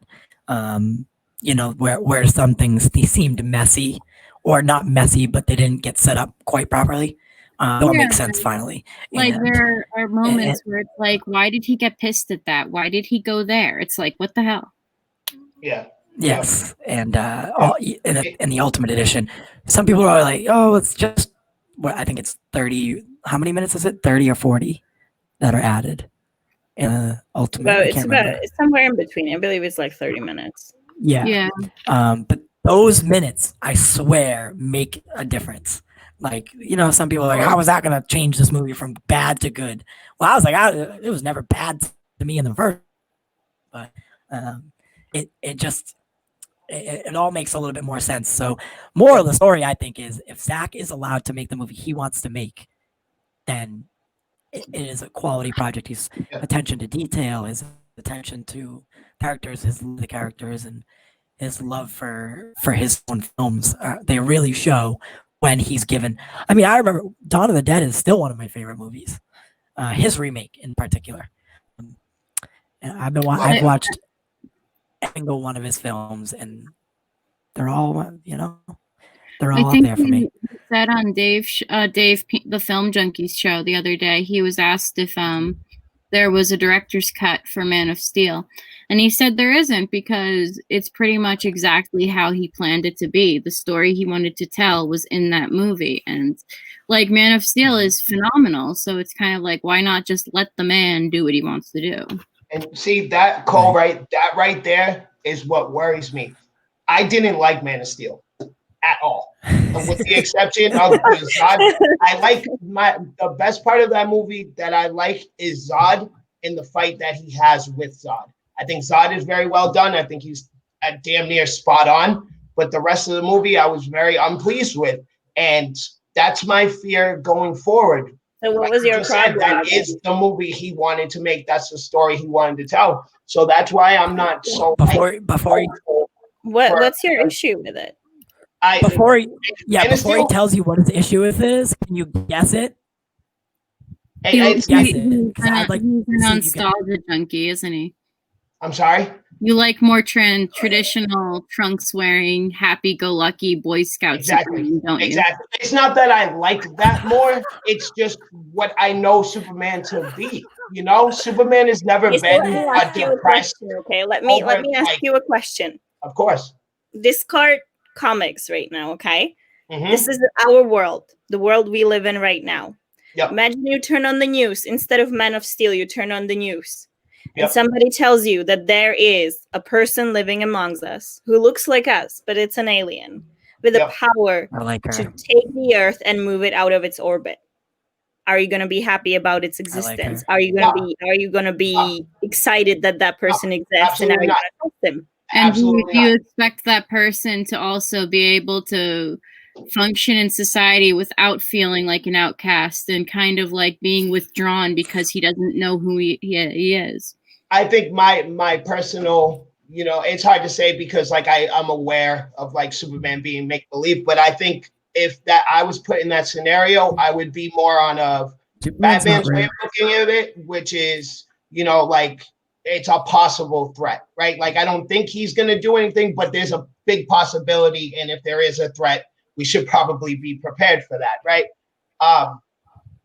You know, where some things they seemed messy, or not messy, but they didn't get set up quite properly. It'll make sense finally. Like there are moments where it's like, why did he get pissed at that? Why did he go there? It's like, what the hell? Yeah. Yes, and in the Ultimate Edition, some people are like, oh, it's just I think it's 30. How many minutes is it? 30 or 40 that are added. Ultimate. It's somewhere in between. I believe it's like 30 minutes. Yeah. But those minutes, I swear, make a difference. Like, you know, some people are like, how is that going to change this movie from bad to good? Well, I was like, it was never bad to me in the first, but it all makes a little bit more sense. So, moral of the story, I think, is if Zack is allowed to make the movie he wants to make, then it is a quality project. His attention to detail, his attention to characters, the characters, and his love for his own films, they really show when he's given. I mean, I remember Dawn of the Dead is still one of my favorite movies. His remake in particular. I've watched every single one of his films, and they're all, you know, they're all up there for me. Said on Dave, the Film Junkies show the other day, he was asked if there was a director's cut for Man of Steel, and he said there isn't, because it's pretty much exactly how he planned it to be. The story he wanted to tell was in that movie, and like Man of Steel is phenomenal, so it's kind of like, why not just let the man do what he wants to do? And see that call right there is what worries me. I didn't like Man of Steel at all, with the exception of Zod. I like the best part of that movie that I like is Zod and the fight that he has with Zod. I think Zod is very well done. I think he's damn near spot on. But the rest of the movie, I was very unpleased with, and that's my fear going forward. So what was your problem? That is the movie he wanted to make. That's the story he wanted to tell. So that's why I'm not so. What's your issue with it? Before he tells you what his issue is, can you guess it? It's, Yes, He's I'd like a to see if you can. nostalgia junkie, isn't he? I'm sorry. You like more traditional trunks wearing, happy-go-lucky Boy Scout Exactly. Superman, don't you? Exactly. It's not that I like that more. It's just what I know Superman to be. You know, Superman has never Okay, so let been me a ask you a depressed. question. Okay, let me ask like, you a question. of course. Discard comics right now. Okay, Mm-hmm. this is our world, the world we live in right now. Yep. Imagine you turn on the news instead of Man of Steel. You turn on the news, and Yep. somebody tells you that there is a person living amongst us who looks like us, but it's an alien with Yep. a power I like to her. take the Earth and move it out of its orbit. Are you going to be happy about its I like existence? her. Are you going to be excited that that person exists, and are Absolutely you not. going to trust him? And do Absolutely you not. expect that person to also be able to function in society without feeling like an outcast and kind of like being withdrawn because he doesn't know who he is? I think my personal, you know, it's hard to say because like I'm aware of like Superman being make believe, but I think if that I was put in that scenario, I would be more on a Superman's not Batman's way real. of looking at it, which is, you know, like it's a possible threat, right? Like I don't think he's gonna do anything, but there's a big possibility, and if there is a threat, we should probably be prepared for that, right?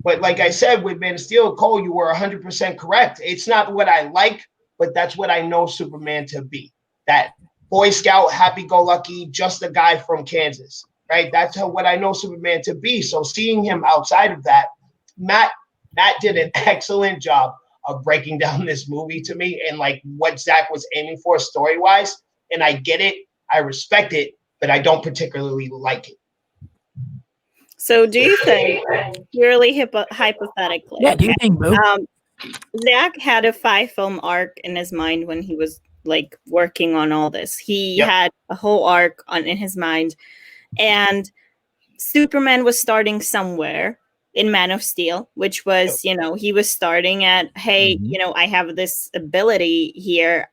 But like I said, with Man of Steel, Cole, you were 100% correct. It's not what I like, but that's what I know Superman to be. That Boy Scout, happy-go-lucky, just a guy from Kansas, right? That's what I know Superman to be. So seeing him outside of that, Matt did an excellent job of breaking down this movie to me and like what Zack was aiming for story-wise. And I get it, I respect it, but I don't particularly like it. So, do you think, purely hypothetically, Yeah, do you think, Boo? Zack had a 5-film arc in his mind when he was like working on all this? He had a whole arc in his mind, and Superman was starting somewhere in Man of Steel, which was, you know, he was starting at, hey, you know, I have this ability here.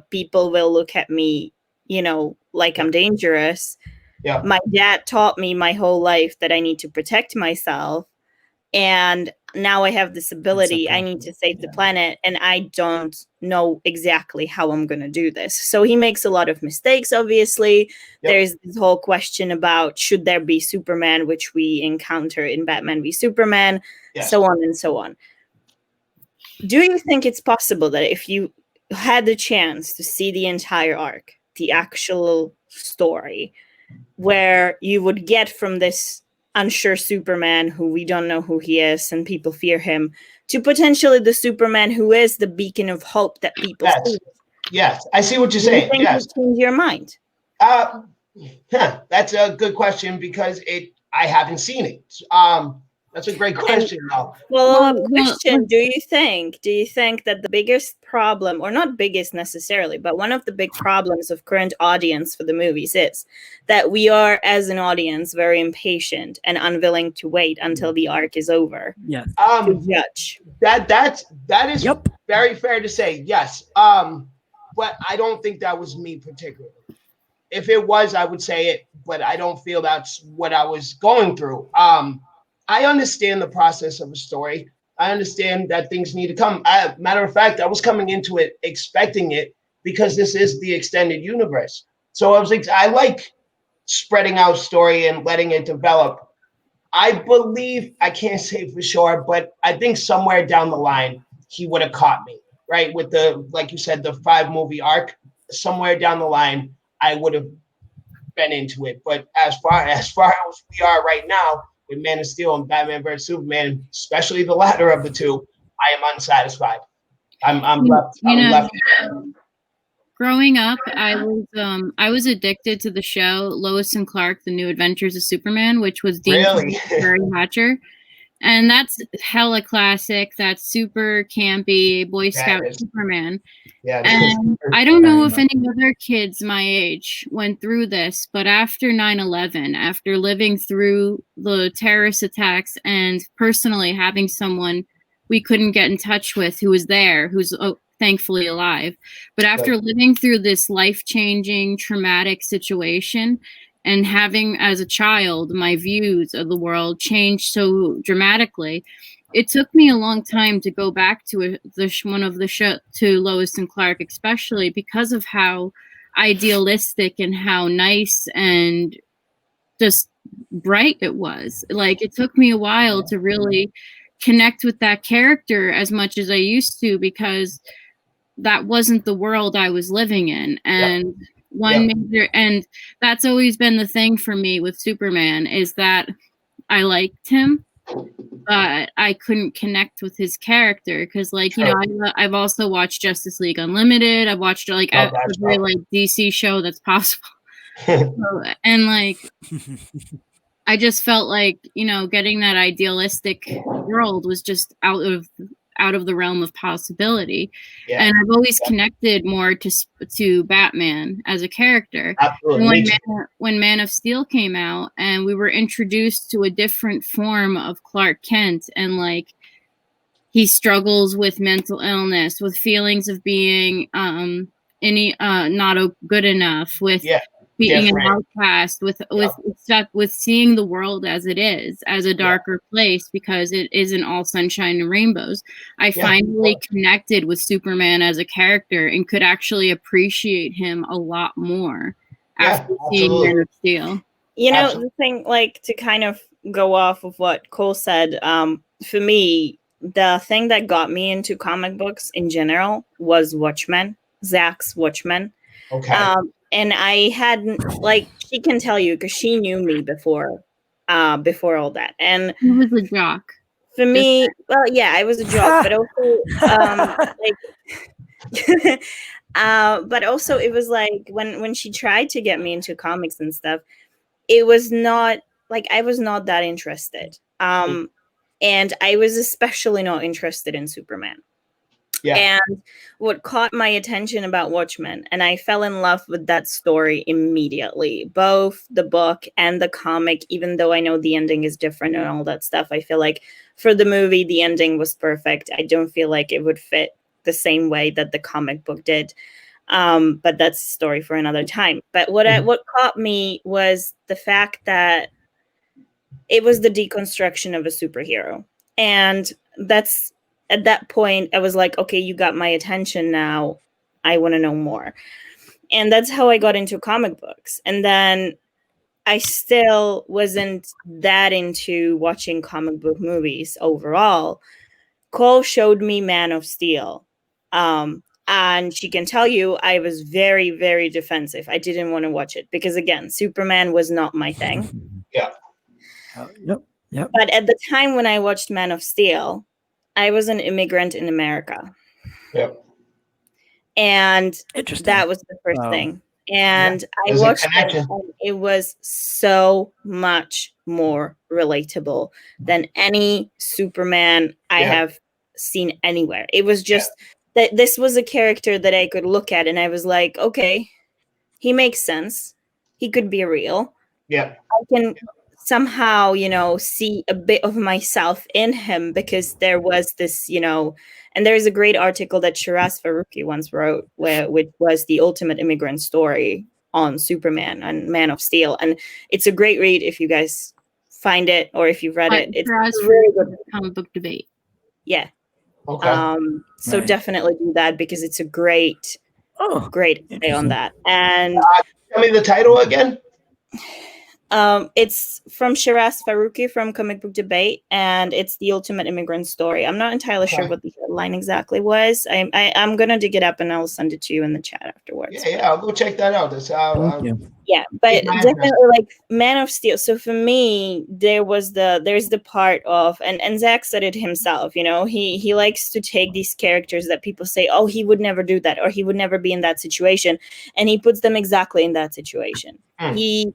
People will look at me, you know, like I'm dangerous. Yeah. My dad taught me my whole life that I need to protect myself. And now I have this ability. I need to save the planet. And I don't know exactly how I'm going to do this. So he makes a lot of mistakes, obviously. There's this whole question about should there be Superman, which we encounter in Batman v Superman, so on and so on. Do you think it's possible that if you had the chance to see the entire arc, the actual story, where you would get from this unsure Superman who we don't know who he is and people fear him to potentially the Superman who is the beacon of hope that people see? Yes, I see what you're Do you saying. think Yes. you change your mind? That's a good question because I haven't seen it. That's a great question, though. Well, question: Do you think that the biggest problem, or not biggest necessarily, but one of the big problems of current audience for the movies is that we are, as an audience, very impatient and unwilling to wait until the arc is over? Yes. To judge. That is very fair to say. Yes. But I don't think that was me particularly. If it was, I would say it, but I don't feel that's what I was going through. I understand the process of a story. I understand that things need to come. Matter of fact, I was coming into it expecting it because this is the extended universe. So I was like, I like spreading out story and letting it develop. I believe, I can't say for sure, but I think somewhere down the line, he would have caught me, right? With the, like you said, the 5-movie arc, somewhere down the line, I would have been into it. But as far as we are right now, with Man of Steel and Batman vs Superman, especially the latter of the two, I am unsatisfied. I'm left. Growing up, I was addicted to the show Lois and Clark: The New Adventures of Superman, which was Dean Terry Hatcher, and that's hella classic. That's super campy Boy Scout Superman. Yeah, and I don't know if any other kids my age went through this, but after 9/11, after living through the terrorist attacks and personally having someone we couldn't get in touch with who was there, who's thankfully alive, but after living through this life-changing, traumatic situation and having, as a child, my views of the world changed so dramatically, it took me a long time to go back to one of the show to Lois and Clark, especially because of how idealistic and how nice and just bright it was. Like, it took me a while to really connect with that character as much as I used to, because that wasn't the world I was living in. And and that's always been the thing for me with Superman, is that I liked him, but I couldn't connect with his character, because, like, you know, I've also watched Justice League Unlimited. I've watched like every like DC show that's possible. And like, I just felt like, you know, getting that idealistic world was just out of the realm of possibility. And I've always connected more to Batman as a character. Absolutely. When Man of Steel came out and we were introduced to a different form of Clark Kent, and like, he struggles with mental illness, with feelings of being not good enough, with being an outcast, with seeing the world as it is, as a darker place, because it isn't all sunshine and rainbows. I finally connected with Superman as a character and could actually appreciate him a lot more after seeing Man of Steel. You know, the thing, like, to kind of go off of what Cole said, for me, the thing that got me into comic books in general was Watchmen, Zack's Watchmen. Okay. And I hadn't, like, she can tell you because she knew me before all that. And he was a jock. For me, well, yeah, I was a jock, but also, but also it was like when she tried to get me into comics and stuff, it was not like I was not that interested. And I was especially not interested in Superman. And what caught my attention about Watchmen, and I fell in love with that story immediately, both the book and the comic, even though I know the ending is different and all that stuff. I feel like for the movie, the ending was perfect. I don't feel like it would fit the same way that the comic book did. But that's a story for another time. But what caught me was the fact that it was the deconstruction of a superhero. And that's, at that point, I was like, okay, you got my attention now. I want to know more. And that's how I got into comic books. And then I still wasn't that into watching comic book movies overall. Cole showed me Man of Steel. And she can tell you I was very, very defensive. I didn't want to watch it because, again, Superman was not my thing. Yep. But at the time when I watched Man of Steel, I was an immigrant in America. And that was the first thing. And I watched it, and it was so much more relatable than any Superman I have seen anywhere. It was just that this was a character that I could look at and I was like, okay, he makes sense. He could be real. I can somehow, you know, see a bit of myself in him because there was this, you know, and there's a great article that Shiraz Faruqi once wrote, which was the ultimate immigrant story on Superman and Man of Steel. And it's a great read if you guys find it or if you've read it. It's a really good comic book debate. So definitely do that because it's a great essay on that. And tell me the title again. It's from Shiraz Faruqi from Comic Book Debate, and it's the ultimate immigrant story. I'm not entirely sure what the headline exactly was. I'm gonna dig it up and I'll send it to you in the chat afterwards. I'll go check that out. But definitely like Man of Steel. So for me, there's the part of and Zack said it himself. You know, he likes to take these characters that people say, oh, he would never do that, or he would never be in that situation, and he puts them exactly in that situation. He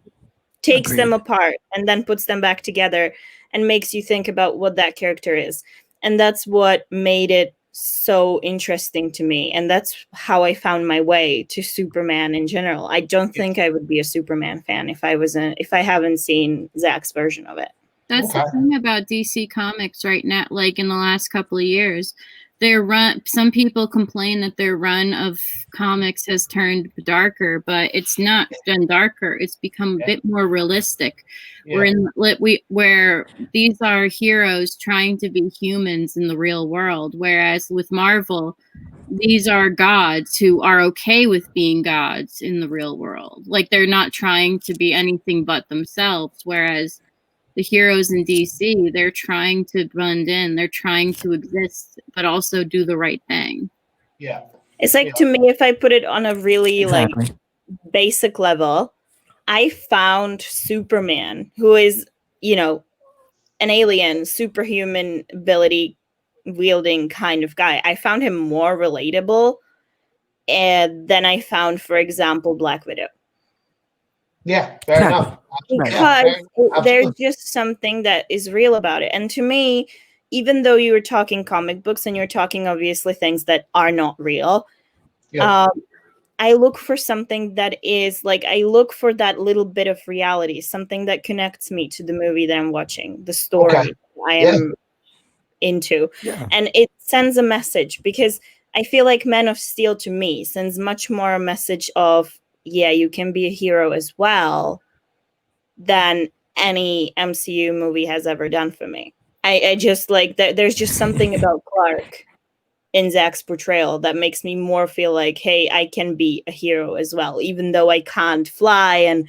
takes them apart and then puts them back together and makes you think about what that character is. And that's what made it so interesting to me. And that's how I found my way to Superman in general. I don't think I would be a Superman fan if I haven't seen Zack's version of it. That's the thing about DC Comics right now, like in the last couple of years. their run, some people complain that their run of comics has turned darker, but it's not done darker. It's become a bit more realistic. Yeah. Where these are heroes trying to be humans in the real world, whereas with Marvel, these are gods who are okay with being gods in the real world. Like, they're not trying to be anything but themselves, whereas the heroes in DC, they're trying to blend in, they're trying to exist, but also do the right thing. Yeah. It's like, to me, if I put it on a really like basic level, I found Superman, who is, you know, an alien, superhuman ability wielding kind of guy. I found him more relatable than I found, for example, Black Widow. Yeah, fair enough. Because there's just something that is real about it. And to me, even though you were talking comic books and you're talking obviously things that are not real, I look for something that is like, I look for that little bit of reality, something that connects me to the movie that I'm watching, the story I am into. And it sends a message, because I feel like Man of Steel to me sends much more a message of, yeah, you can be a hero as well, than any MCU movie has ever done for me. I just like that. There's just something about Clark in Zack's portrayal that makes me more feel like, hey, I can be a hero as well, even though I can't fly and,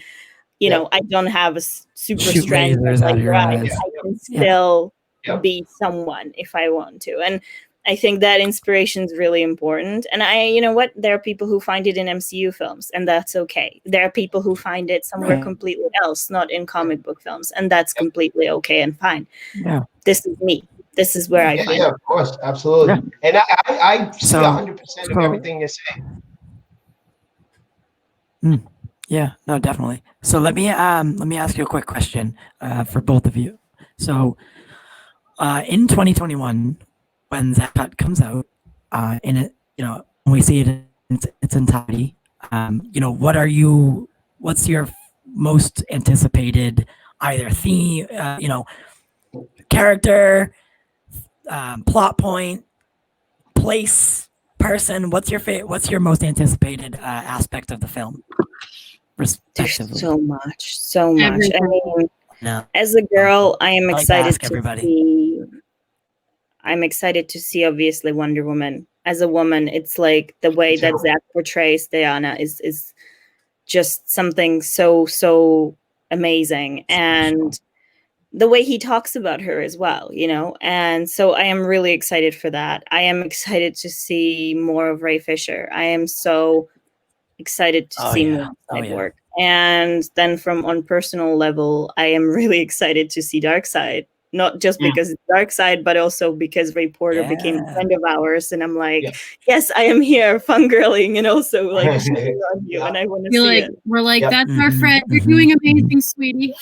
you know, I don't have a super strength like I can still be someone if I want to. And I think that inspiration is really important. And you know what? There are people who find it in MCU films, and that's okay. There are people who find it somewhere completely else, not in comic book films, and that's completely okay and fine. This is me. This is where I find it. Yeah, of course, absolutely. And I see 100% of everything you're saying. Yeah, no, definitely. So let me ask you a quick question for both of you. So in 2021, when Zack comes out, in it, you know, when we see it in its entirety, you know, what's your most anticipated either theme, you know, character, plot point, place, person? What's your most anticipated aspect of the film? Respectively. There's so much. I mean, as a girl, I am excited to see. I'm excited to see, obviously, Wonder Woman. As a woman, it's like the way that Zack portrays Diana is just something so amazing, and the way he talks about her as well, you know. And so I am really excited for that. I am excited to see more of Ray Fisher. I am so excited to see more side work. And then from on personal level, I am really excited to see Darkseid. Not just because it's Darkseid, but also because Ray Porter became a friend of ours, and I'm like, yes, I am here, fungirling, and also like cheering on you, and I want to see it. We're like, that's our friend. You're doing amazing, sweetie.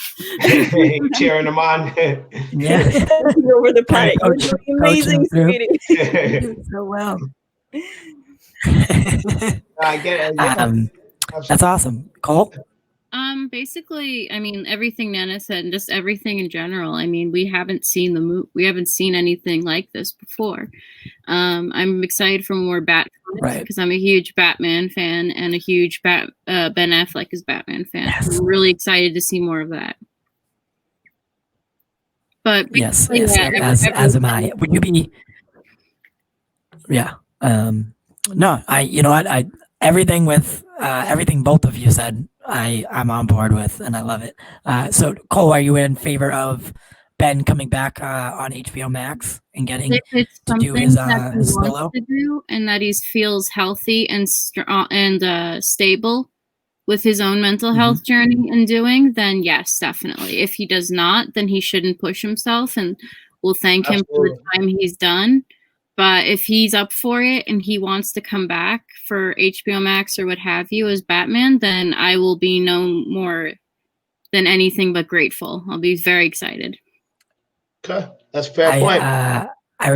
Cheering them on. Over the planet. You're doing amazing, sweetie. So well. I get it. That's awesome. Cole? Basically, I mean, everything Nana said, and just everything in general. I mean, we haven't seen we haven't seen anything like this before. I'm excited for more Batman because I'm a huge Batman fan and a huge Ben Affleck is Batman fan. Yes. I'm really excited to see more of that. But yes, as am I. Would you be? Yeah. No, you know what? Everything with everything both of you said, I'm on board with, and I love it. So Cole, are you in favor of Ben coming back on HBO Max and getting to do his solo? To do, and that he feels healthy and stable with his own mental health journey and doing, then yes, definitely. If he does not, then he shouldn't push himself, and we'll thank him for the time he's done. But if he's up for it and he wants to come back for HBO Max or what have you as Batman, then I will be no more than anything but grateful. I'll be very excited. Okay, that's a fair point. I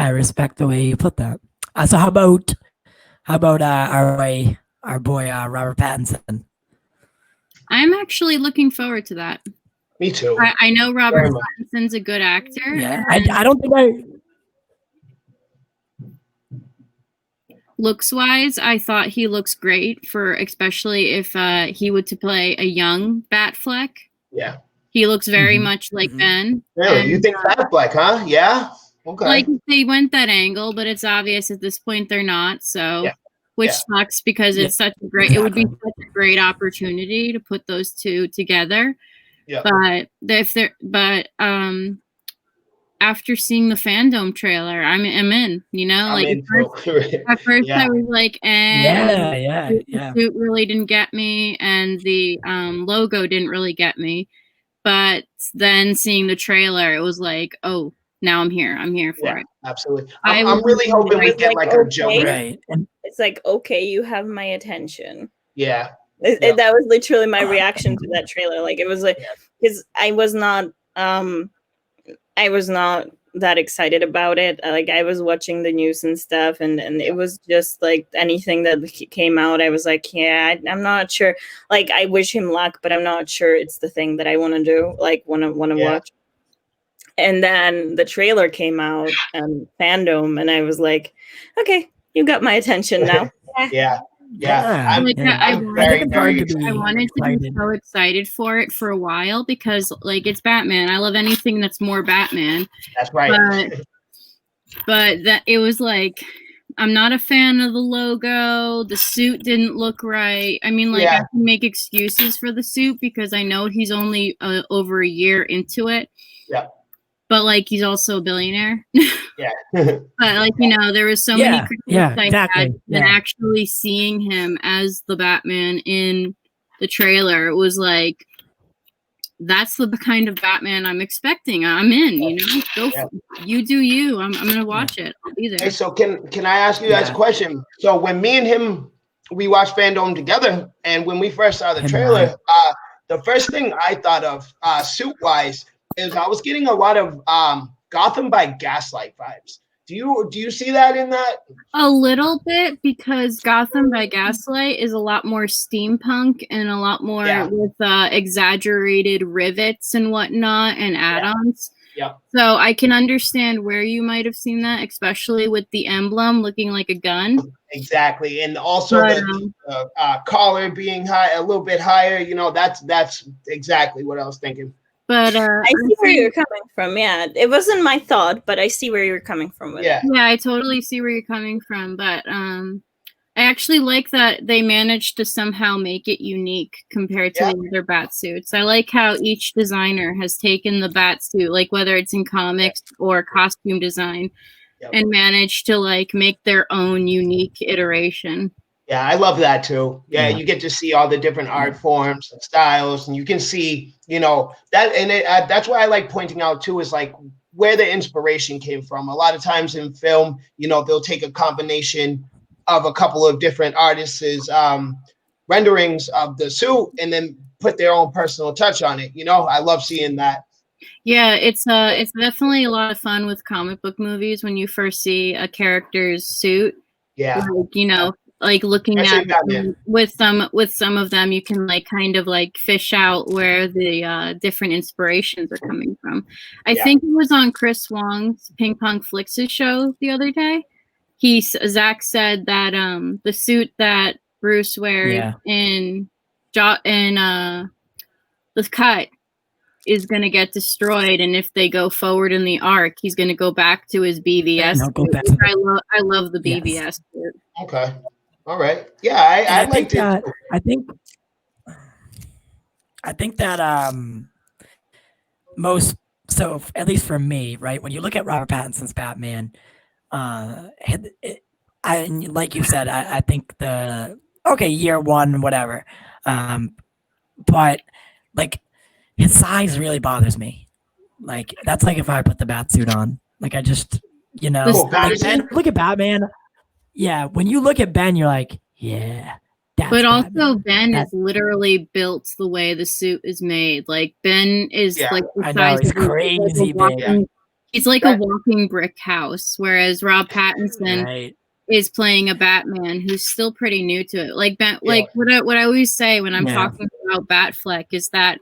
respect the way you put that. So how about our boy Robert Pattinson? I'm actually looking forward to that. Me too. I know Robert Pattinson's a good actor. Yeah, I don't think looks wise, I thought he looks great for, especially if he would to play a young Batfleck. Yeah. He looks very much like Ben. Really? And, You think Batfleck, huh? Yeah. Okay. like they went that angle, but it's obvious at this point they're not. So, which sucks because it's such a great. It would be such a great opportunity to put those two together. Yeah. But after seeing the Fandom trailer, I'm in. You know, I'm like in at first I was like, Yeah. The suit really didn't get me, and the logo didn't really get me. But then seeing the trailer, it was like, oh, now I'm here. I'm here for it. Absolutely. I'm really hoping we get like a Joker. Right. And it's like, okay, you have my attention. Yeah. That was literally my reaction to that trailer. Like, it was like, because I was not that excited about it. Like, I was watching the news and stuff, and it was just like anything that came out, I was like, yeah, I'm not sure. Like, I wish him luck, but I'm not sure it's the thing that I want to do, like, want to watch. And then the trailer came out and Fandom, and I was like, okay, you got my attention now. Yeah. I wanted to be so excited for it for a while because, like, it's Batman. I love anything that's more Batman. That's right. But that it was like, I'm not a fan of the logo. The suit didn't look right. I mean, like, I can make excuses for the suit because I know he's only over a year into it. Yeah. But, like, he's also a billionaire. Yeah. But, like, you know, there was so many critiques I had, and actually seeing him as the Batman in the trailer was like, that's the kind of Batman I'm expecting. I'm in, you know? You do you. I'm going to watch it. I'll be there. Hey, so can I ask you guys a question? So when me and him, we watched Fandom together, and when we first saw the trailer, the first thing I thought of suit-wise is I was getting a lot of Gotham by Gaslight vibes. Do you see that in that? A little bit, because Gotham by Gaslight is a lot more steampunk and a lot more with exaggerated rivets and whatnot and add-ons. Yeah. So I can understand where you might have seen that, especially with the emblem looking like a gun. Exactly, and also the collar being a little bit higher. You know, that's exactly what I was thinking. But I see where you're coming from. Yeah, it wasn't my thought, but I see where you're coming from with it. Yeah, I totally see where you're coming from. But I actually like that they managed to somehow make it unique compared to the other bat suits. I like how each designer has taken the bat suit, like whether it's in comics or costume design, and managed to like make their own unique iteration. Yeah, I love that too. Yeah, you get to see all the different art forms and styles, and you can see, you know, that, and that's why I like pointing out too, is like where the inspiration came from. A lot of times in film, you know, they'll take a combination of a couple of different artists' renderings of the suit and then put their own personal touch on it. You know, I love seeing that. Yeah, it's definitely a lot of fun with comic book movies when you first see a character's suit. Yeah, like, you know. Like looking at with some of them, you can like kind of like fish out where the different inspirations are coming from. I think it was on Chris Wong's Ping Pong Flicks' show the other day. Zack said that the suit that Bruce wears in the cut is gonna get destroyed, and if they go forward in the arc, he's gonna go back to his BVS. I love the BVS suit. Okay. All right. Yeah, I like that. I think that most, so at least for me, right, when you look at Robert Pattinson's Batman, like you said, I think year one, whatever, but like his size really bothers me. Like that's like if I put the bat suit on, like I just, you know, like look at Batman. Yeah, when you look at Ben, you're like, yeah. But also, Ben is literally built the way the suit is made. Like Ben is like the size of crazy big. He's like a walking brick house, whereas Rob Pattinson is playing a Batman who's still pretty new to it. Like Ben, like what I always say when I'm talking about Batfleck is that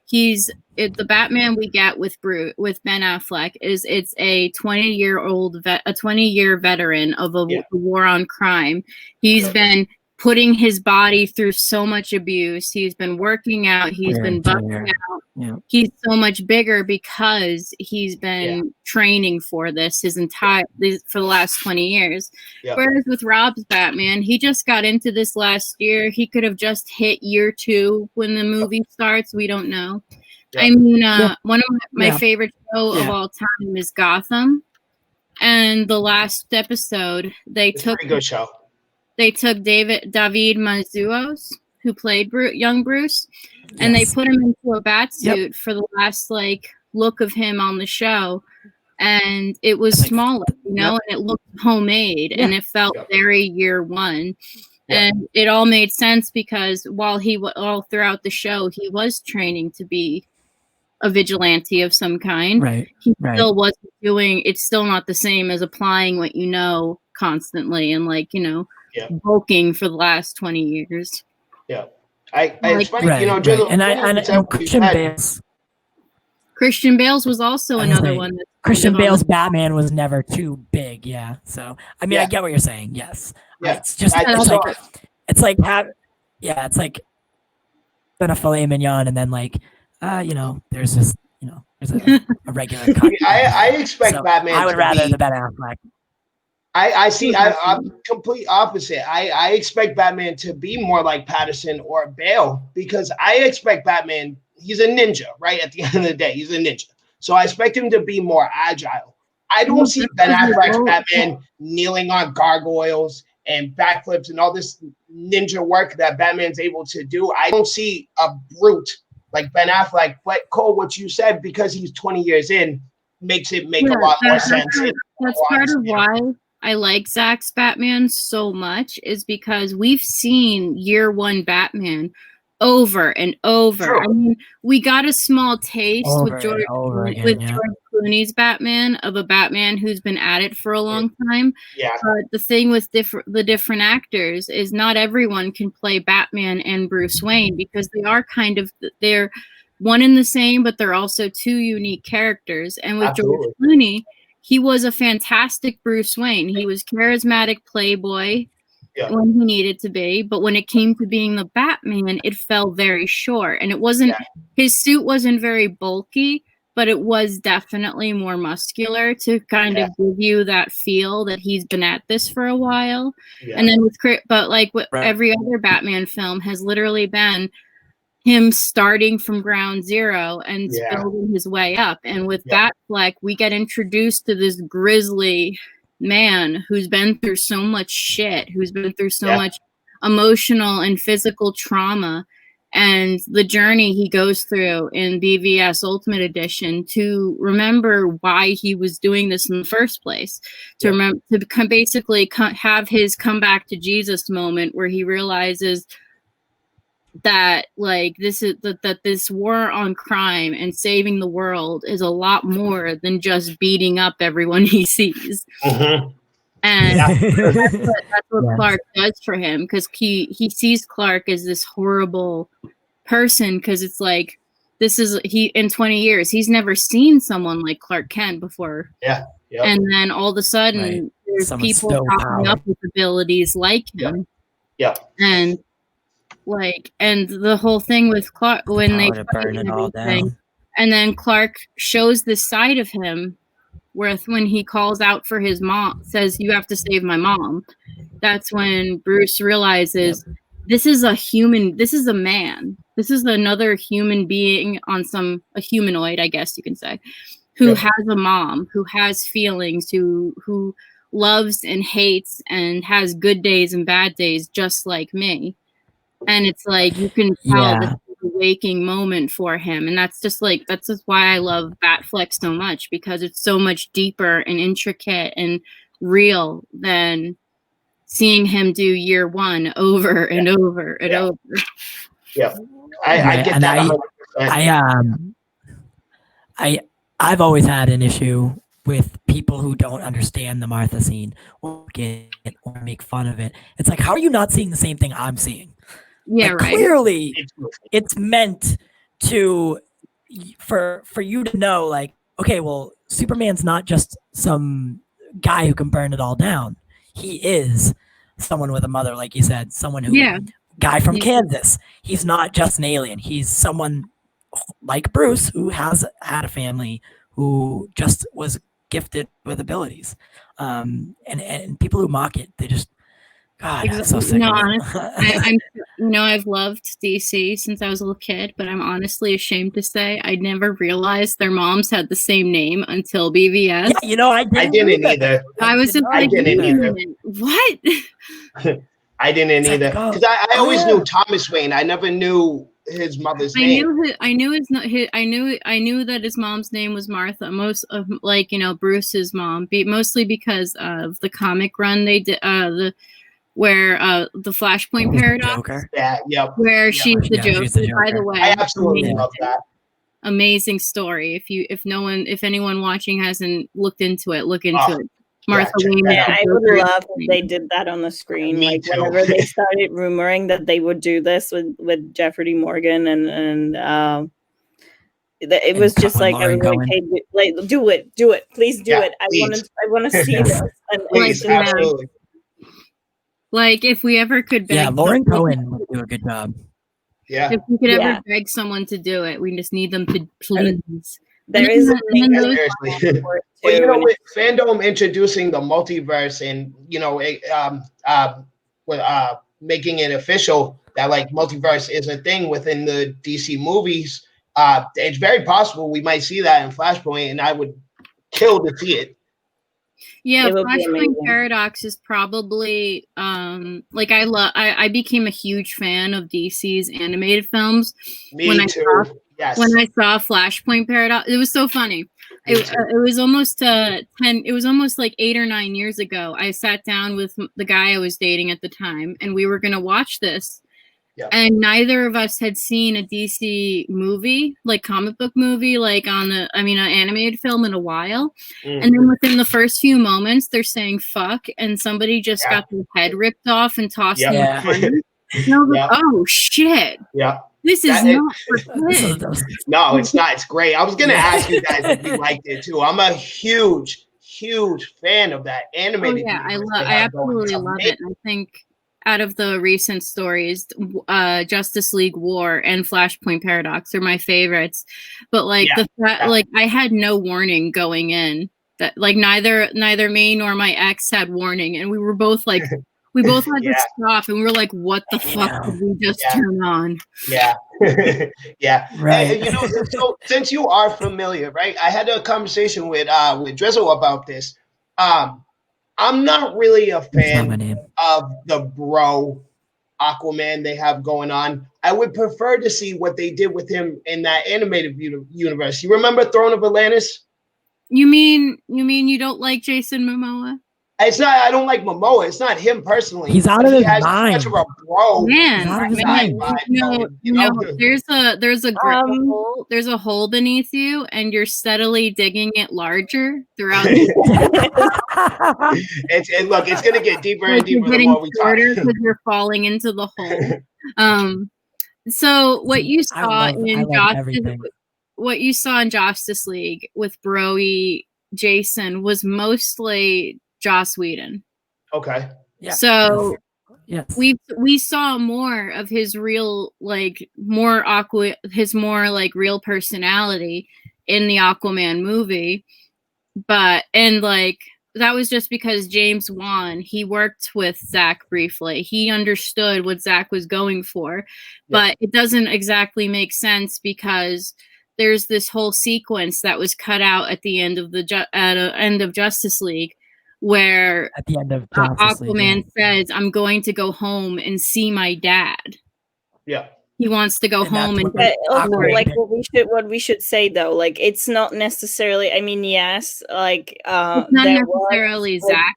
the Batman we get with Ben Affleck it's a 20-year veteran of the war on crime. He's been putting his body through so much abuse. He's been working out. He's been bucking out. Yeah. He's so much bigger because he's been training for this for the last 20 years. Yeah. Whereas with Rob's Batman, he just got into this last year. He could have just hit year 2 when the movie starts. We don't know. Yeah. I mean, one of my favorite show of all time is Gotham. And the last episode, it's a pretty good show. They took David Mazuos, who played young Bruce, and they put him into a bat suit for the last look of him on the show, and it was smaller, and it looked homemade, and it felt very year 1, and it all made sense because while all throughout the show he was training to be a vigilante of some kind. Right. He still wasn't doing. It's still not the same as applying what you know constantly and bulking for the last 20 years. Yeah. It's funny, and Christian Bale's was also another one. Christian Bale's Batman was never too big. Yeah. So, I mean, I get what you're saying. Yes. Yeah. It's just, it's like been a filet mignon and then there's just, there's a regular cut. I expect Batman. I would rather the Ben Affleck. I'm complete opposite. I expect Batman to be more like Patterson or Bale because I expect Batman, he's a ninja, right? At the end of the day, he's a ninja. So I expect him to be more agile. I don't see Ben Affleck's Batman kneeling on gargoyles and backflips and all this ninja work that Batman's able to do. I don't see a brute like Ben Affleck. But Cole, what you said, because he's 20 years in, makes it make a lot more sense. That's part of why I like Zack's Batman so much is because we've seen year 1 Batman over and over. True. I mean, we got a small taste with George Clooney's Batman of a Batman who's been at it for a long time. Yeah. But the thing with the different actors is not everyone can play Batman and Bruce Wayne because they are they're one and the same, but they're also 2 unique characters. And with George Clooney, he was a fantastic Bruce Wayne. He was charismatic playboy when he needed to be, but when it came to being the Batman, it fell very short. And it wasn't his suit wasn't very bulky, but it was definitely more muscular to kind of give you that feel that he's been at this for a while. Yeah. And then every other Batman film has literally been him starting from ground zero and building his way up. And with Batfleck, we get introduced to this grisly man who's been through so much shit, who's been through so much emotional and physical trauma. And the journey he goes through in BVS Ultimate Edition to remember why he was doing this in the first place, to remember to basically have his come back to Jesus moment where he realizes that this war on crime and saving the world is a lot more than just beating up everyone he sees. Mm-hmm. And that's what Clark does for him, because he sees Clark as this horrible person, because it's like he in 20 years he's never seen someone like Clark Kent before. Yeah. Yep. And then all of a sudden there's people popping up with abilities like him. Yeah. And the whole thing with Clark when they burn it all down. And then Clark shows this side of him when he calls out for his mom, says, "You have to save my mom." That's when Bruce realizes this is a human, this is a man. This is another human being on a humanoid, I guess you can say, who has a mom, who has feelings, who loves and hates and has good days and bad days just like me. And it's like you can tell this is a waking moment for him. And that's just why I love Batfleck so much, because it's so much deeper and intricate and real than seeing him do year 1 over and over and over. Yeah. I get that. I've always had an issue with people who don't understand the Martha scene or get it or make fun of it. It's like, how are you not seeing the same thing I'm seeing? Yeah, right. Clearly, it's meant to for you to know, like, okay, well, Superman's not just some guy who can burn it all down. He is someone with a mother, like you said, someone who, guy from Kansas. He's not just an alien. He's someone like Bruce who has had a family, who just was gifted with abilities. And people who mock it, they just, God, I'm so sick No, of it. honestly, I've loved DC since I was a little kid, but I'm honestly ashamed to say I never realized their moms had the same name until BVS. Yeah, I didn't either. I was just like, what? I didn't either, because I always knew Thomas Wayne. I never knew his mother's name. I knew that his mom's name was Martha. Most of, like, Bruce's mom, mostly because of the comic run they did, where the Flashpoint Paradox. Where she's the Joker. By the way, I absolutely love that. Amazing story. If anyone watching hasn't looked into it, look into it. Martha Wayne. I would love if they did that on the screen. Me like too. whenever they started rumoring that they would do this with Jeffrey D. Morgan and it was just like I was like, hey, do it, please do it. I want to see this. And Please, absolutely. Like, if we ever could beg, Lauren Cohen would do a good job. Yeah. If we could ever beg someone to do it, we just need them to please. There is a Seriously. Well, with fandom introducing the multiverse and making it official that like multiverse is a thing within the DC movies, it's very possible we might see that in Flashpoint, and I would kill to see it. Yeah, Flashpoint Paradox is probably like I became a huge fan of DC's animated films. Me too. Yes. When I saw Flashpoint Paradox, it was so funny. It was almost it was almost like 8 or 9 years ago. I sat down with the guy I was dating at the time, and we were gonna watch this. Yeah. And neither of us had seen a DC movie, like comic book movie, like an animated film in a while. And then within the first few moments, they're saying fuck, and somebody just got their head ripped off and tossed in the corner. And I was like, oh shit. Yeah. This is not for kids. No, it's not. It's great. I was going to ask you guys if you liked it too. I'm a huge fan of that animated. Oh, yeah, I absolutely love it. And I think out of the recent stories, Justice League War and Flashpoint Paradox are my favorites. But like I had no warning going in. That like neither me nor my ex had warning, and we were both like. We both had to stop, and we were like, "What the fuck did we just turn on?" Yeah, yeah. Right. And, so since you are familiar, right? I had a conversation with Drizzle about this. I'm not really a fan of the bro Aquaman they have going on. I would prefer to see what they did with him in that animated universe. You remember Throne of Atlantis? You mean you don't like Jason Momoa? It's not. I don't like Momoa. It's not him personally. He's out of his mind. Such a bro. Man, there's a hole beneath you, and you're steadily digging it larger throughout. It's gonna get deeper and deeper the more we talk. Because you're falling into the hole. So what you saw in Justice League with Broly Jason was mostly Joss Whedon. Okay. Yeah. So we saw more of his real real personality in the Aquaman movie, that was just because James Wan, he worked with Zack briefly. He understood what Zack was going for, but it doesn't exactly make sense because there's this whole sequence that was cut out at the end of end of Justice League, where at the end of Aquaman says, "I'm going to go home and see my dad." Yeah, he wants to go home and like what we should say though, like it's not necessarily. I mean, yes, like it's not necessarily Zack.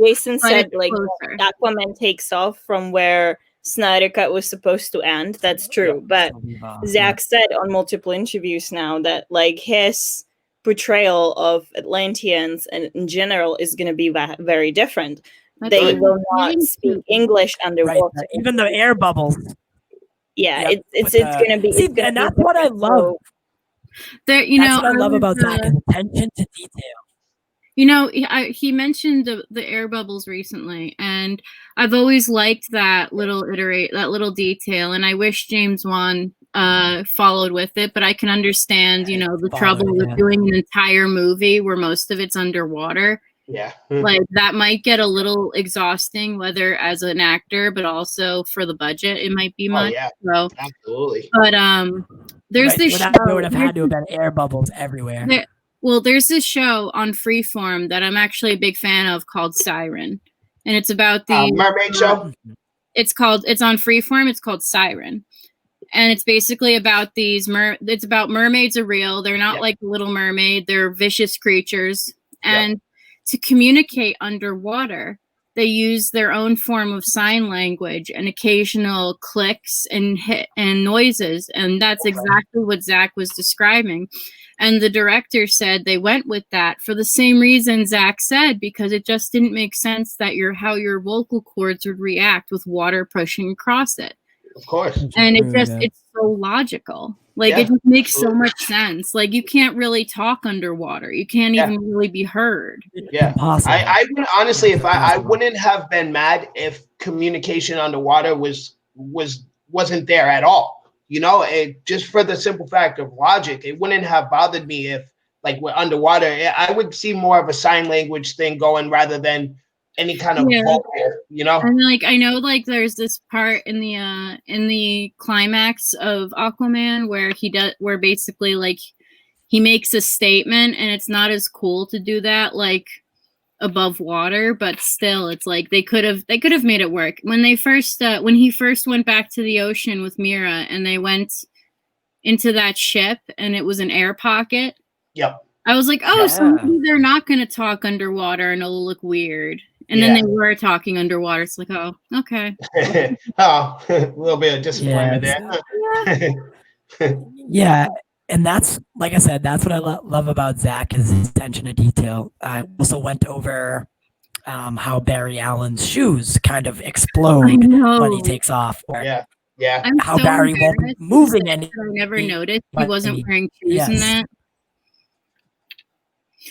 Jason said like Aquaman takes off from where Snydercut was supposed to end. That's true, but Zack said on multiple interviews now that like his portrayal of Atlanteans and in general is going to be very different. They will not speak English underwater. Right. Even the air bubbles. Yeah, Yep, it's with, gonna be. see, It's gonna and be that's what I different. love. There, you That's know, what I love was, about Zack, his attention to detail. You know, he mentioned the air bubbles recently, and I've always liked that little detail, and I wish James Wan followed with it, but I can understand, you know, the trouble with doing an entire movie where most of it's underwater. Yeah. Like that might get a little exhausting, whether as an actor, but also for the budget, it might be much. Yeah. So, Absolutely. but there's Right, this so that show. would have had to have been air bubbles everywhere. Well, there's this show on Freeform that I'm actually a big fan of called Siren, and it's about the mermaid show. It's on Freeform. It's called Siren, and it's basically about these It's about mermaids are real. They're not like the Little Mermaid. They're vicious creatures, and to communicate underwater, they use their own form of sign language and occasional clicks and noises, and that's exactly what Zack was describing. And the director said they went with that for the same reason Zack said, because it just didn't make sense that how your vocal cords would react with water pushing across it. Of course. And it's so logical. Like it just makes so much sense. Like you can't really talk underwater. You can't even really be heard. Yeah. I would honestly, if I wouldn't have been mad if communication underwater wasn't there at all. You know, just for the simple fact of logic, it wouldn't have bothered me if, like, we're underwater. I would see more of a sign language thing going rather than any kind of vocal, you know. And like I know, like there's this part in the climax of Aquaman where basically like he makes a statement, and it's not as cool to do that like above water, but still it's like they could have made it work when he first went back to the ocean with Mira and they went into that ship and it was an air pocket. I was like, so maybe they're not going to talk underwater and it'll look weird, and then they were talking underwater. It's like, oh, okay. A little bit of disappointment there. Yeah, and that's, like I said, that's what I love about Zack, is his attention to detail. I also went over how Barry Allen's shoes kind of explode when he takes off. Yeah. I'm how so Barry won't be moving any. I never noticed he wasn't wearing shoes in that.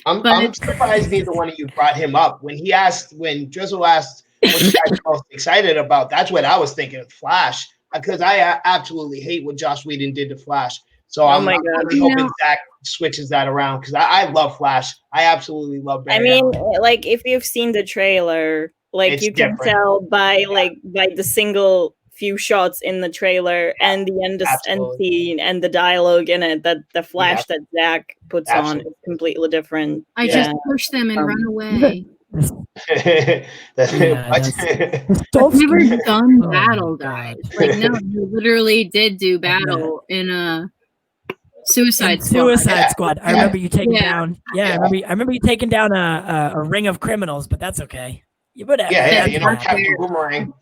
I'm surprised neither one of you brought him up. When Drizzle asked what you guys are most excited about, that's what I was thinking, Flash, because I absolutely hate what Joss Whedon did to Flash. So I'm really hoping Zack switches that around, because I love Flash. I absolutely love Barry. I mean, like if you've seen the trailer, like you can tell by the single few shots in the trailer and the end scene and the dialogue in it that the Flash that Zack puts on is completely different. I just push them and run away. I've never done battle, guys. Like, no, you literally did do battle in a Suicide Squad. I remember you taking down. Yeah, I remember you taking down a ring of criminals, but that's okay. You would have. You know, Captain Boomerang.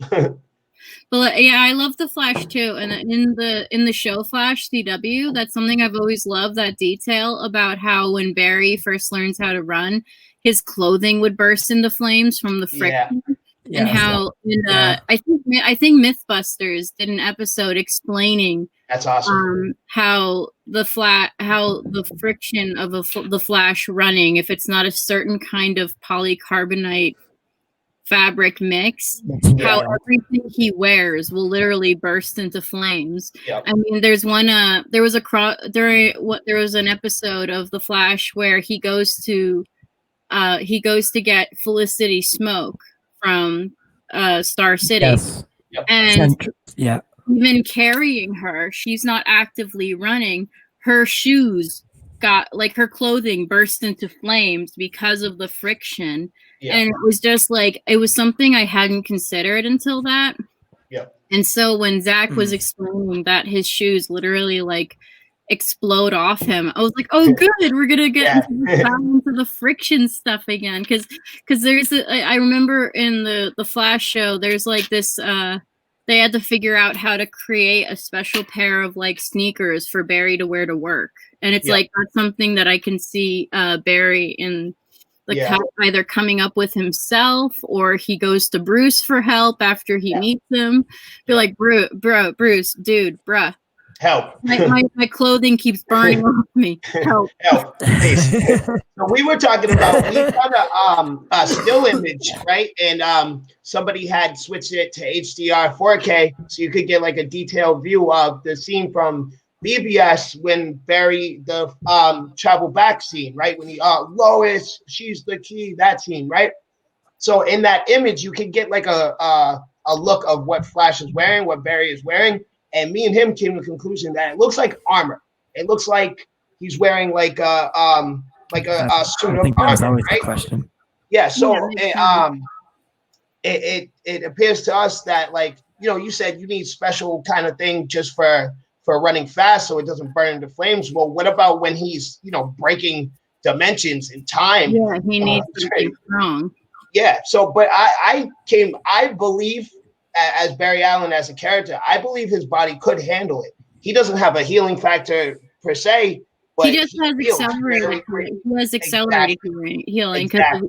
But yeah, I love the Flash too, and in the show Flash CW, that's something I've always loved, that detail about how when Barry first learns how to run, his clothing would burst into flames from the friction, and how I think MythBusters did an episode explaining that's awesome how the friction of the Flash running, if it's not a certain kind of polycarbonate fabric mix, how everything he wears will literally burst into flames. I mean, there was an episode of the Flash where he goes to get Felicity Smoke from Star City, and even carrying her, she's not actively running. Her shoes got, like, her clothing burst into flames because of the friction. And it was just like, it was something I hadn't considered until that. And so when Zack was explaining that his shoes literally like explode off him, I was like, oh good, we're gonna get into the friction stuff again, because there's I remember in the Flash show, there's like this they had to figure out how to create a special pair of like sneakers for Barry to wear to work, and it's like that's something that I can see Barry in cop either coming up with himself or he goes to Bruce for help after he meets him. Be like, Bruce, dude, bruh. Help. My clothing keeps burning off me. Help. Help. Please. So we were talking about, we found a still image, right? And somebody had switched it to HDR 4K so you could get like a detailed view of the scene from BBS when Barry, the travel back scene, right? When he, Lois, she's the key, that scene, right? So in that image, you can get like a look of what Flash is wearing, what Barry is wearing. And me and him came to the conclusion that it looks like armor. It looks like he's wearing like a suit of armor, right? Question. Yeah. So it appears to us that, like, you know, you said you need special kind of thing just for running fast so it doesn't burn into flames. Well, what about when he's, you know, breaking dimensions and time? Yeah, he needs to be strong. Yeah. So, but I believe, as Barry Allen as a character, I believe his body could handle it. He doesn't have a healing factor per se, but he just has accelerated. He has accelerated healing. Exactly.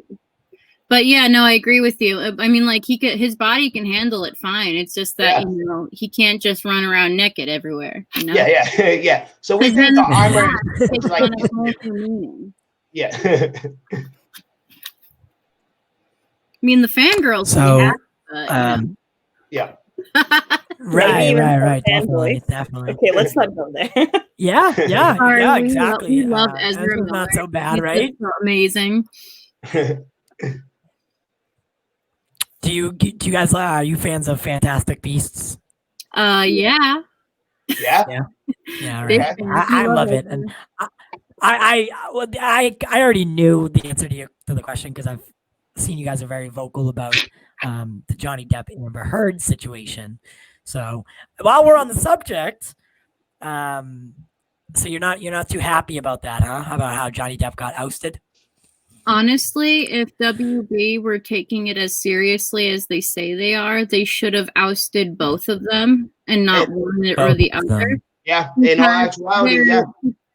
But yeah, no, I agree with you. I mean, like his body can handle it fine. It's just that you know he can't just run around naked everywhere. You know? Yeah. So we think the armor is like yeah. I mean, the fangirls. So, yeah. Right. Definitely. Okay, let's not go there. Yeah, exactly. We love Ezra Miller. Not so bad, right? Amazing. Do you guys are you fans of Fantastic Beasts? Yeah. Right. I love it, and I already knew the answer to the question because I've seen you guys are very vocal about the Johnny Depp Amber Heard situation. So while we're on the subject, so you're not too happy about that, huh? About how Johnny Depp got ousted? Honestly, if WB were taking it as seriously as they say they are, they should have ousted both of them and not one or the other. Yeah, in all actuality, yeah.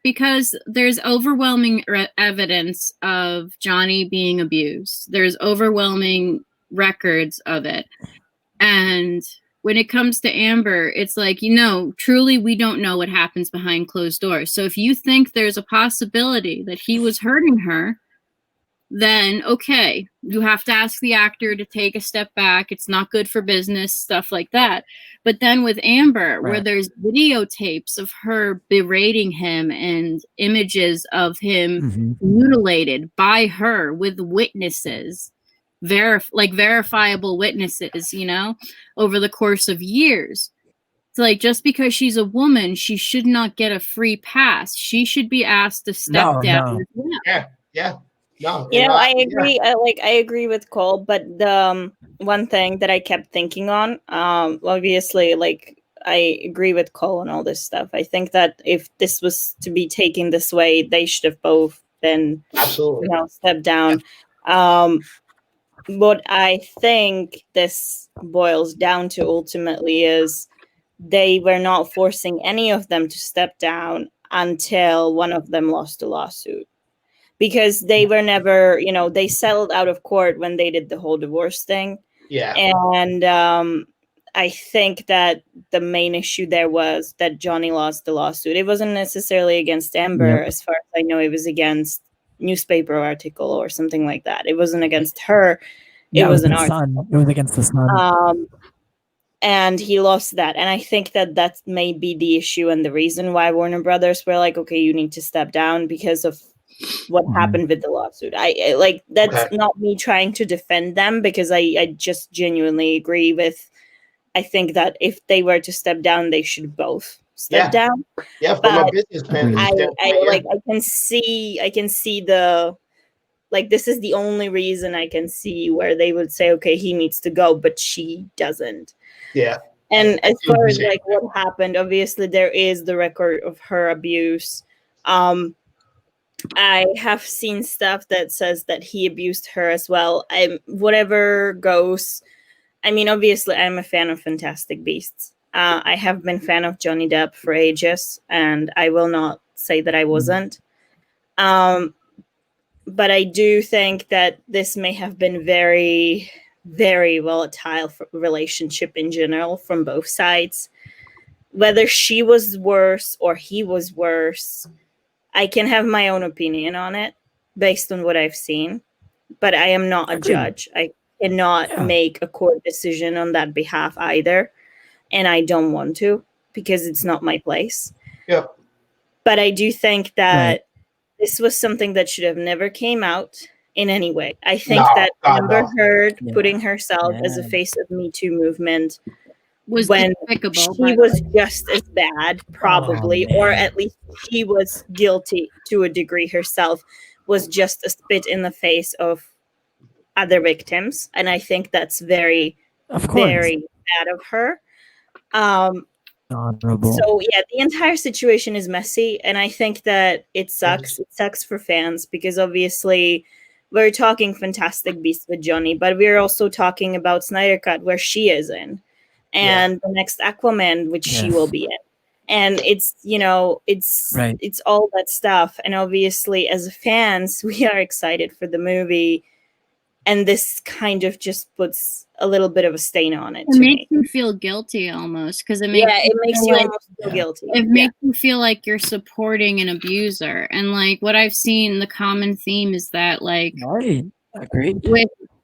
Because there's overwhelming evidence of Johnny being abused. There's overwhelming records of it. And when it comes to Amber, it's like, you know, truly we don't know what happens behind closed doors. So if you think there's a possibility that he was hurting her, then okay, you have to ask the actor to take a step back. It's not good for business, stuff like that. But then with Amber, where there's videotapes of her berating him and images of him mutilated by her with witnesses, verifiable witnesses, you know, over the course of years. It's like, just because she's a woman, she should not get a free pass. She should be asked to step down. No. Yeah. No, you know, I agree. I agree with Cole, but the one thing that I kept thinking on, obviously, like, I agree with Cole and all this stuff. I think that if this was to be taken this way, they should have both been absolutely, you know, stepped down. What I think this boils down to ultimately is they were not forcing any of them to step down until one of them lost a lawsuit. Because they were never, you know, they settled out of court when they did the whole divorce thing. Yeah. And I think that the main issue there was that Johnny lost the lawsuit. It wasn't necessarily against Amber. As far as I know, it was against newspaper article or something like that. It wasn't against her. It was an article. It was against the Sun. And he lost that. And I think that may be the issue and the reason why Warner Brothers were like, okay, you need to step down because of what happened with the lawsuit. I like, that's not me trying to defend them, because I just genuinely agree with, I think that if they were to step down, they should both step down. Yeah, from a business plan. I can see the, like, this is the only reason I can see where they would say, okay, he needs to go, but she doesn't. Yeah. And as far as like what happened, obviously there is the record of her abuse. I have seen stuff that says that he abused her as well. Whatever goes. I mean, obviously, I'm a fan of Fantastic Beasts. I have been a fan of Johnny Depp for ages, and I will not say that I wasn't. but I do think that this may have been very, very volatile relationship in general from both sides. Whether she was worse or he was worse, I can have my own opinion on it based on what I've seen, but I am not a judge. I cannot make a court decision on that behalf either, and I don't want to because it's not my place. Yep. But I do think that this was something that should have never came out in any way. I think that Amber Heard putting herself as a face of Me Too movement was when she was just as bad, probably, or at least she was guilty to a degree herself, was just a spit in the face of other victims. And I think that's very, very bad of her. Honorable. So yeah, the entire situation is messy, and I think that it sucks. It sucks for fans because obviously we're talking Fantastic Beasts with Johnny, but we're also talking about Snydercut, where she is in, and the next Aquaman, which she will be in. And it's, you know, it's all that stuff. And obviously, as fans, we are excited for the movie. And this kind of just puts a little bit of a stain on it. It makes you feel guilty almost, because it makes you almost feel guilty. It makes you feel like you're supporting an abuser. And like what I've seen, the common theme is that like agreed.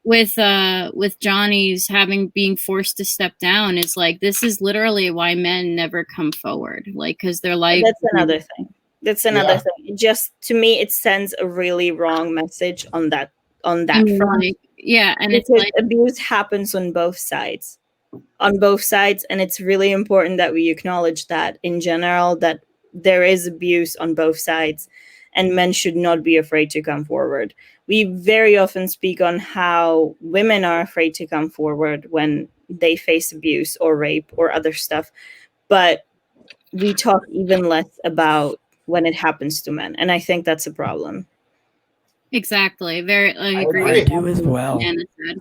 With Johnny's being forced to step down, it's like this is literally why men never come forward, like because their life. That's another thing. That's another thing. Just to me, it sends a really wrong message on that front. And it's like abuse happens on both sides, and it's really important that we acknowledge that in general, that there is abuse on both sides, and men should not be afraid to come forward. We very often speak on how women are afraid to come forward when they face abuse or rape or other stuff, but we talk even less about when it happens to men, and I think that's a problem. Exactly. I agree. I do as well.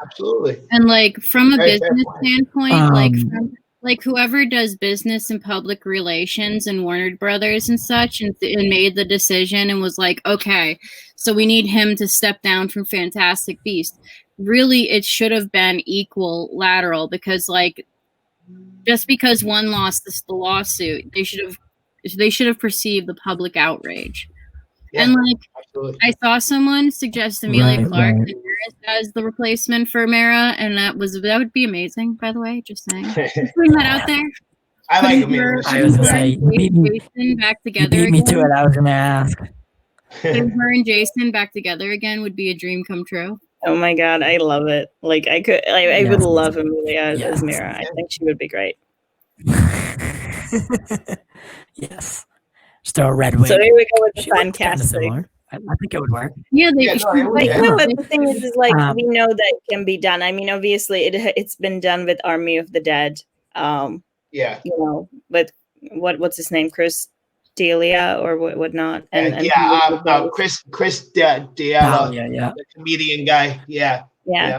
Absolutely. And like from a business standpoint, like whoever does business and public relations and Warner Brothers and such, and made the decision and was like, okay, so we need him to step down from Fantastic Beasts. Really, it should have been equal lateral, because like just because one lost the lawsuit, they should have perceived the public outrage. Yeah, and like I saw someone suggest Emilia Clarke as the replacement for Mara, and that would be amazing, by the way, just saying. Just putting that out there. I like Emilia. I was gonna say Jason back together. You beat me to it. I was gonna ask. Putting her and Jason back together again would be a dream come true. Oh my god, I love it. Like I would love Emilia as Mara. I think she would be great. Yes. Just a red wig. So here we go with the fan casting. I think it would work. Yeah, the thing is like we know that it can be done. I mean, obviously it's been done with Army of the Dead. You know, with what's his name, Chris D'Elia or whatnot, Chris D'Elia, the comedian guy.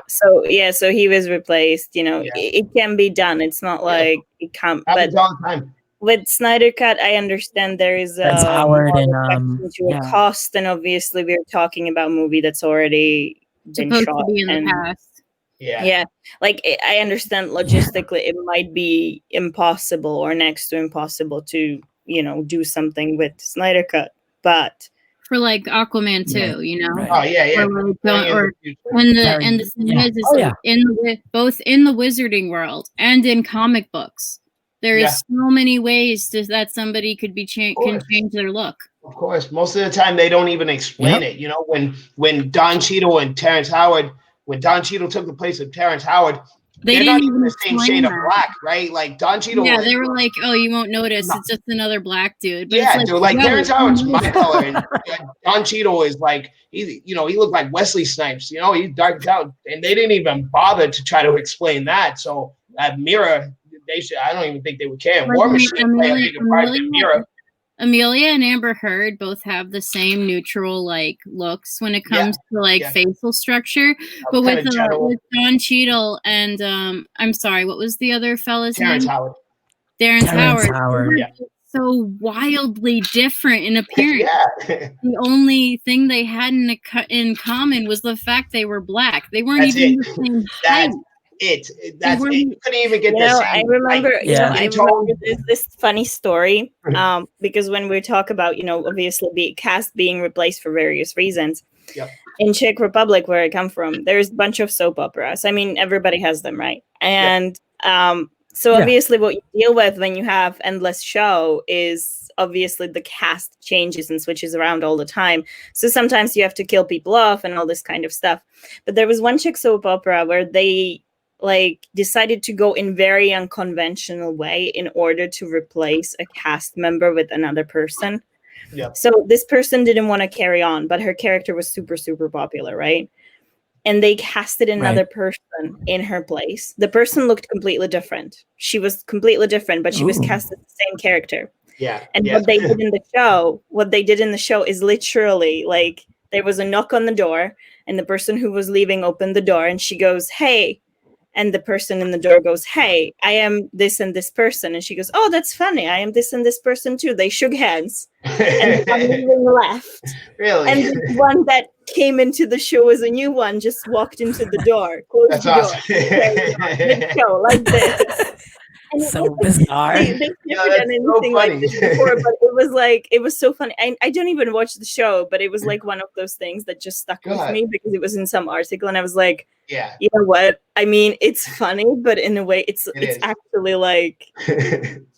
So he was replaced. You know, it can be done. It's not like it can't. But all the time. With Snydercut, I understand there is Howard and a cost, and obviously we're talking about a movie that's already been supposed shot to be in the past. Like I understand logistically it might be impossible or next to impossible to do something with Snydercut, but for like Aquaman too, you know. Right. And the thing is both in the wizarding world and in comic books. There is so many ways that somebody could be can change their look. Of course, most of the time they don't even explain it. You know, when Don Cheadle and Terrence Howard, when Don Cheadle took the place of Terrence Howard, they're not even the same shade of black, right? Like Don Cheadle. Yeah, they were like, "Oh, you won't notice. It's just another black dude." But Terrence Howard's my color, and Don Cheadle is like he looked like Wesley Snipes. You know, he's dark out, and they didn't even bother to try to explain that. So that Mira. I don't even think they would care. War Machine play a bigger part than Mira. Amelia and Amber Heard both have the same neutral like looks when it comes to like facial structure. But with Don Cheadle and I'm sorry, what was the other fella's name? Howard. Terrence Howard. so wildly different in appearance. Yeah. The only thing they had in common was the fact they were black. They weren't That's even it. the same height. That's it. You couldn't even get the same. I remember, I skin tone. remember this funny story, because when we talk about, obviously cast being replaced for various reasons. Yep. In Czech Republic, where I come from, there's a bunch of soap operas. I mean, everybody has them, right? And so obviously what you deal with when you have endless show is obviously the cast changes and switches around all the time. So sometimes you have to kill people off and all this kind of stuff. But there was one Czech soap opera where they decided to go in very unconventional way in order to replace a cast member with another person. Yep. So this person didn't want to carry on, but her character was super, super popular, right? And they casted another person in her place. The person looked completely different. She was completely different, but she was cast as the same character. Yeah. And what they did in the show is literally there was a knock on the door and the person who was leaving opened the door and she goes, "Hey." And the person in the door goes, "Hey, I am this and this person." And she goes, "Oh, that's funny. I am this and this person too." They shook hands and the one left. Really? And the one that came into the show as a new one just walked into the door. That's the awesome. Door, show like this. And So bizarre. They never done anything like this before, but it was so funny. I don't even watch the show, but it was one of those things that just stuck with me because it was in some article, and I was like, you know what? I mean, it's funny, but in a way, it's actually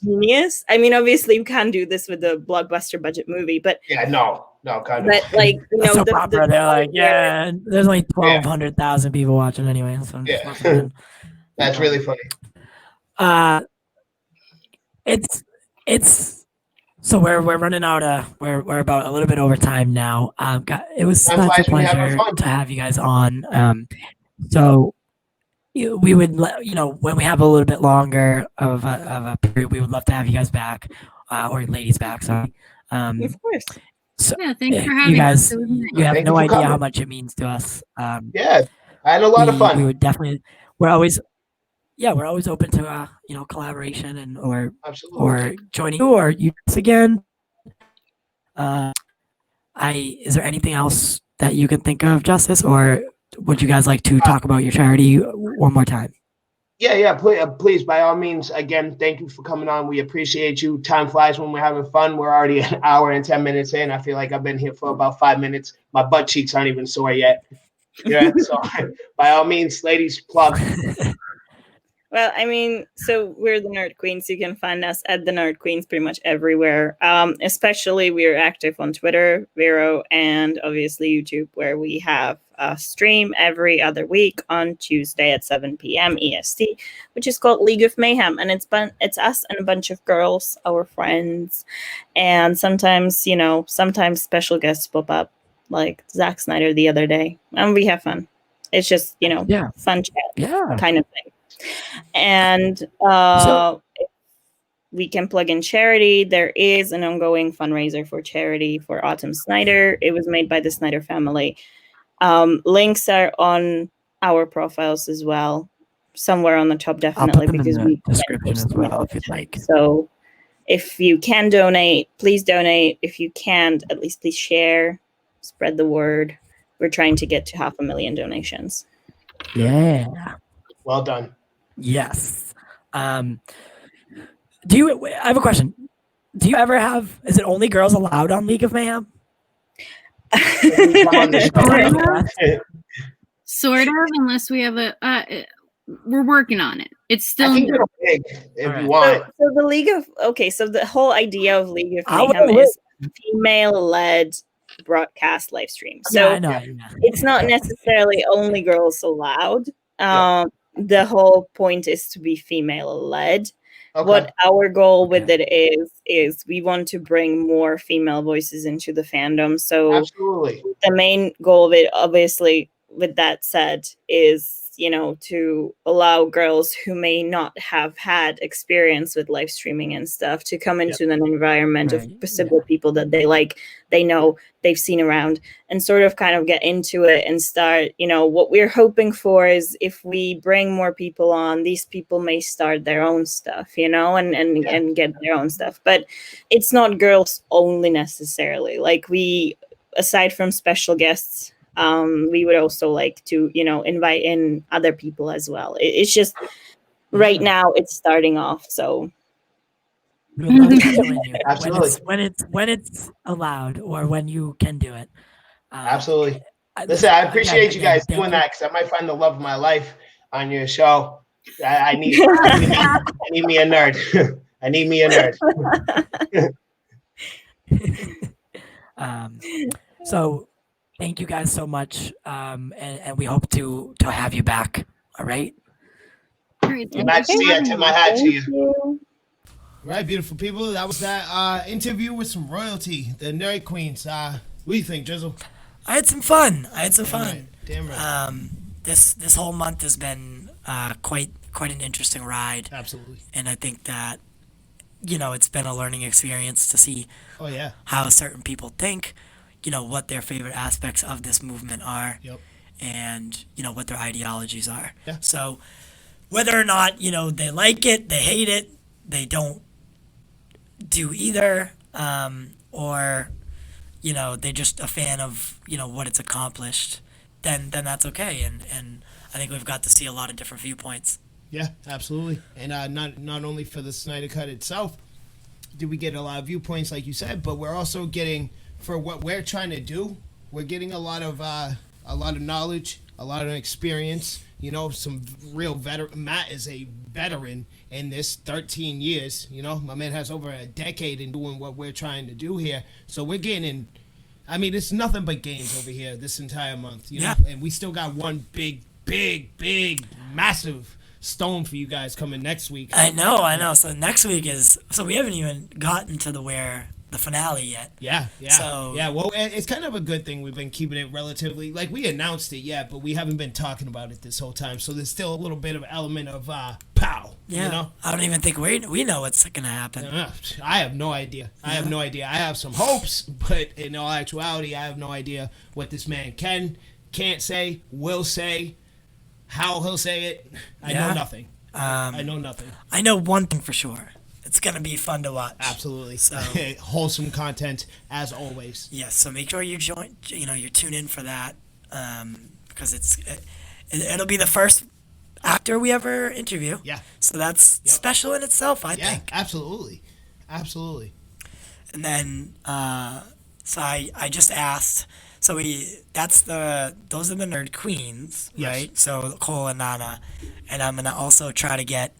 genius. I mean, obviously, you can't do this with a blockbuster budget movie, but kind of. But soap opera, they're there's only 1,200,000 people watching anyway. So that's really funny. It's so we're running out. We're about a little bit over time now. It was such a pleasure to have you guys on. So we would when we have a little bit longer of a period, we would love to have you guys back, or ladies back. Sorry. Of course. So thanks for having you guys. us. You have no idea how much it means to us. I had a lot of fun. We would definitely. We're always open to collaboration and or joining you or you again. Is there anything else that you can think of, Justice, or would you guys like to talk about your charity one more time? Yeah, please, by all means. Again, thank you for coming on. We appreciate you. Time flies when we're having fun. We're already an hour and 10 minutes in. I feel like I've been here for about 5 minutes. My butt cheeks aren't even sore yet. Yeah, so by all means, ladies, plug. Well, I mean, so we're the Nerd Queens. You can find us at the Nerd Queens pretty much everywhere. Especially we're active on Twitter, Vero, and obviously YouTube, where we have a stream every other week on Tuesday at 7 p.m. EST, which is called League of Mayhem. And it's us and a bunch of girls, our friends. And sometimes, special guests pop up, like Zack Snyder the other day. And we have fun. It's just, fun chat kind of thing. And if we can plug in charity. There is an ongoing fundraiser for charity for Autumn Snyder. It was made by the Snyder family. Links are on our profiles as well, somewhere on the top, definitely, because we description as well if you'd like. So if you can donate, please donate. If you can't, at least please share, spread the word. We're trying to get to 500,000 donations. Yeah. Well done. Yes. I have a question. Do you ever have, is it only girls allowed on League of Mayhem? Sort of, unless we have we're working on it. It's still I think it'll big if you want. So the League of, so the whole idea of League of Mayhem is female-led broadcast live stream. So I know. It's not necessarily only girls allowed. The whole point is to be female-led. Okay. What our goal with it is we want to bring more female voices into the fandom. So absolutely, the main goal of it, obviously, with that said, is just, to allow girls who may not have had experience with live streaming and stuff to come into an environment of possible people that they like, they know, they've seen around, and sort of kind of get into it and start, what we're hoping for is if we bring more people on, these people may start their own stuff, and get their own stuff. But it's not girls only necessarily. Like, we, aside from special guests, we would also like to, invite in other people as well. It's just right now it's starting off. So we would love to join you Absolutely. when it's allowed or when you can do it. Absolutely. Listen, I appreciate you guys doing that because I might find the love of my life on your show. I need me a nerd. I need me a nerd. So thank you guys so much, and we hope to have you back. All right. Nice to see you. I tip my hat to you. Right, beautiful people. That was that interview with some royalty, the Nerd Queens. What do you think, Drizzle? I had some fun. Damn right. This whole month has been quite an interesting ride. Absolutely. And I think that it's been a learning experience to see how certain people think, what their favorite aspects of this movement are, and what their ideologies are. Yeah. So whether or not they like it, they hate it, they don't do either, or they're just a fan of what it's accomplished, then that's okay. And I think we've got to see a lot of different viewpoints. Yeah, absolutely. And not only for the Snydercut itself did we get a lot of viewpoints, like you said, but we're also getting, for what we're trying to do, we're getting a lot of knowledge, a lot of experience. Some real veteran. Matt is a veteran in this, 13 years. My man has over a decade in doing what we're trying to do here. So we're getting, it's nothing but gains over here this entire month. And we still got one big, massive stone for you guys coming next week. I know. So next week we haven't even gotten to the finale yet. Yeah. So well, it's kind of a good thing we've been keeping it relatively, like, we announced it, but we haven't been talking about it this whole time. So there's still a little bit of element of pow. Yeah. I don't even think we know what's gonna happen. I have no idea. I have some hopes, but in all actuality, I have no idea what this man can't say, will say, how he'll say it. I know nothing. I know nothing. I know one thing for sure. It's going to be fun to watch. Absolutely. So wholesome content as always. Yes. So make sure you join. You tune in for that, because it'll be the first actor we ever interview. Yeah. So that's special in itself, I think. Absolutely. And then, so I just asked. So those are the Nerd Queens, right? Yes. So Cole and Nana, and I'm gonna also try to get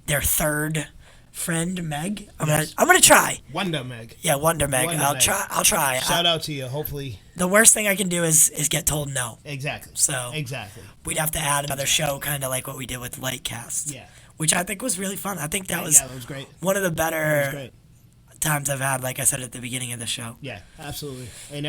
their third friend, Meg. I'm gonna try. Wonder Meg. Yeah, Wonder Meg. I'll try. Shout out to you. Hopefully. The worst thing I can do is get told no. Exactly. So exactly. We'd have to add another show, kind of like what we did with Lightcast. Yeah. Which I think was really fun. I think that was great. One of the better times I've had, like I said at the beginning of the show. Yeah, absolutely. And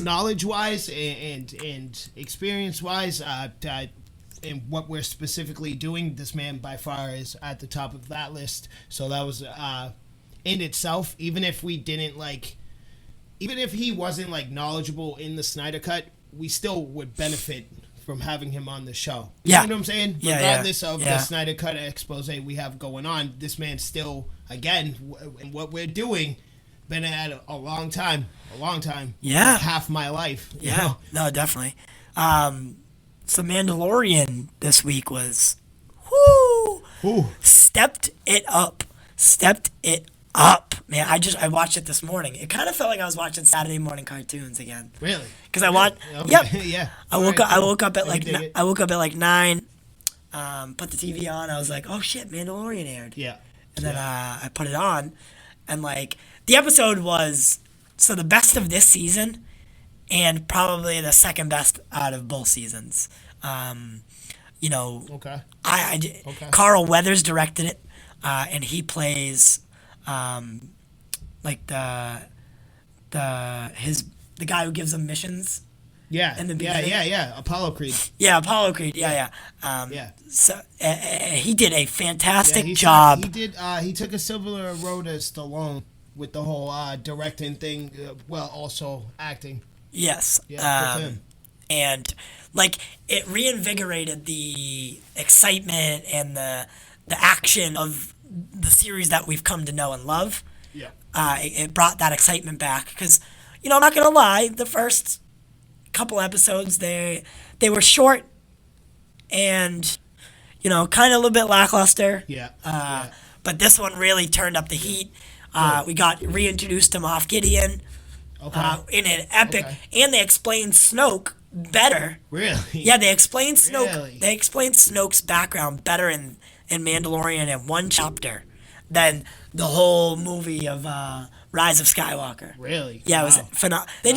knowledge-wise and experience-wise, and what we're specifically doing, this man by far is at the top of that list. So that was in itself, even if he wasn't like knowledgeable in the Snydercut, we still would benefit from having him on the show. You know what I'm saying? Yeah, regardless of the Snydercut expose we have going on, this man still, again, in what we're doing, been at a long time. Yeah. Like half my life. Yeah. No, definitely. So Mandalorian this week was, stepped it up. Man, I watched it this morning. It kind of felt like I was watching Saturday morning cartoons again. Really? Because I watched. Okay. Yep. Yeah. I woke up at like 9. Put the TV on. I was like, oh shit, Mandalorian aired. Yeah. And then I put it on, and like the episode was the best of this season, and probably the second best out of both seasons. Okay. Carl Weathers directed it, and he plays like the guy who gives them missions. Yeah. In the beginning. Yeah. Apollo Creed. Yeah, Apollo Creed. Yeah. Yeah. So he did a fantastic He job. He did. He took a similar road as Stallone with the whole directing thing, while also acting. Yes. Yeah, good for him. And like it reinvigorated the excitement and the action of the series that we've come to know and love. Yeah. It brought that excitement back because, you know, I'm not gonna lie, the first couple episodes they were short and, you know, kind of a little bit lackluster. Yeah. But this one really turned up the heat. We got reintroduced to Moff Gideon in an epic, and they explained Snoke better. Really? Yeah, they explained Snoke. Really? They explained Snoke's background better in Mandalorian in one chapter than the whole movie of Rise of Skywalker. Really? Yeah, it was Wow. phenomenal. They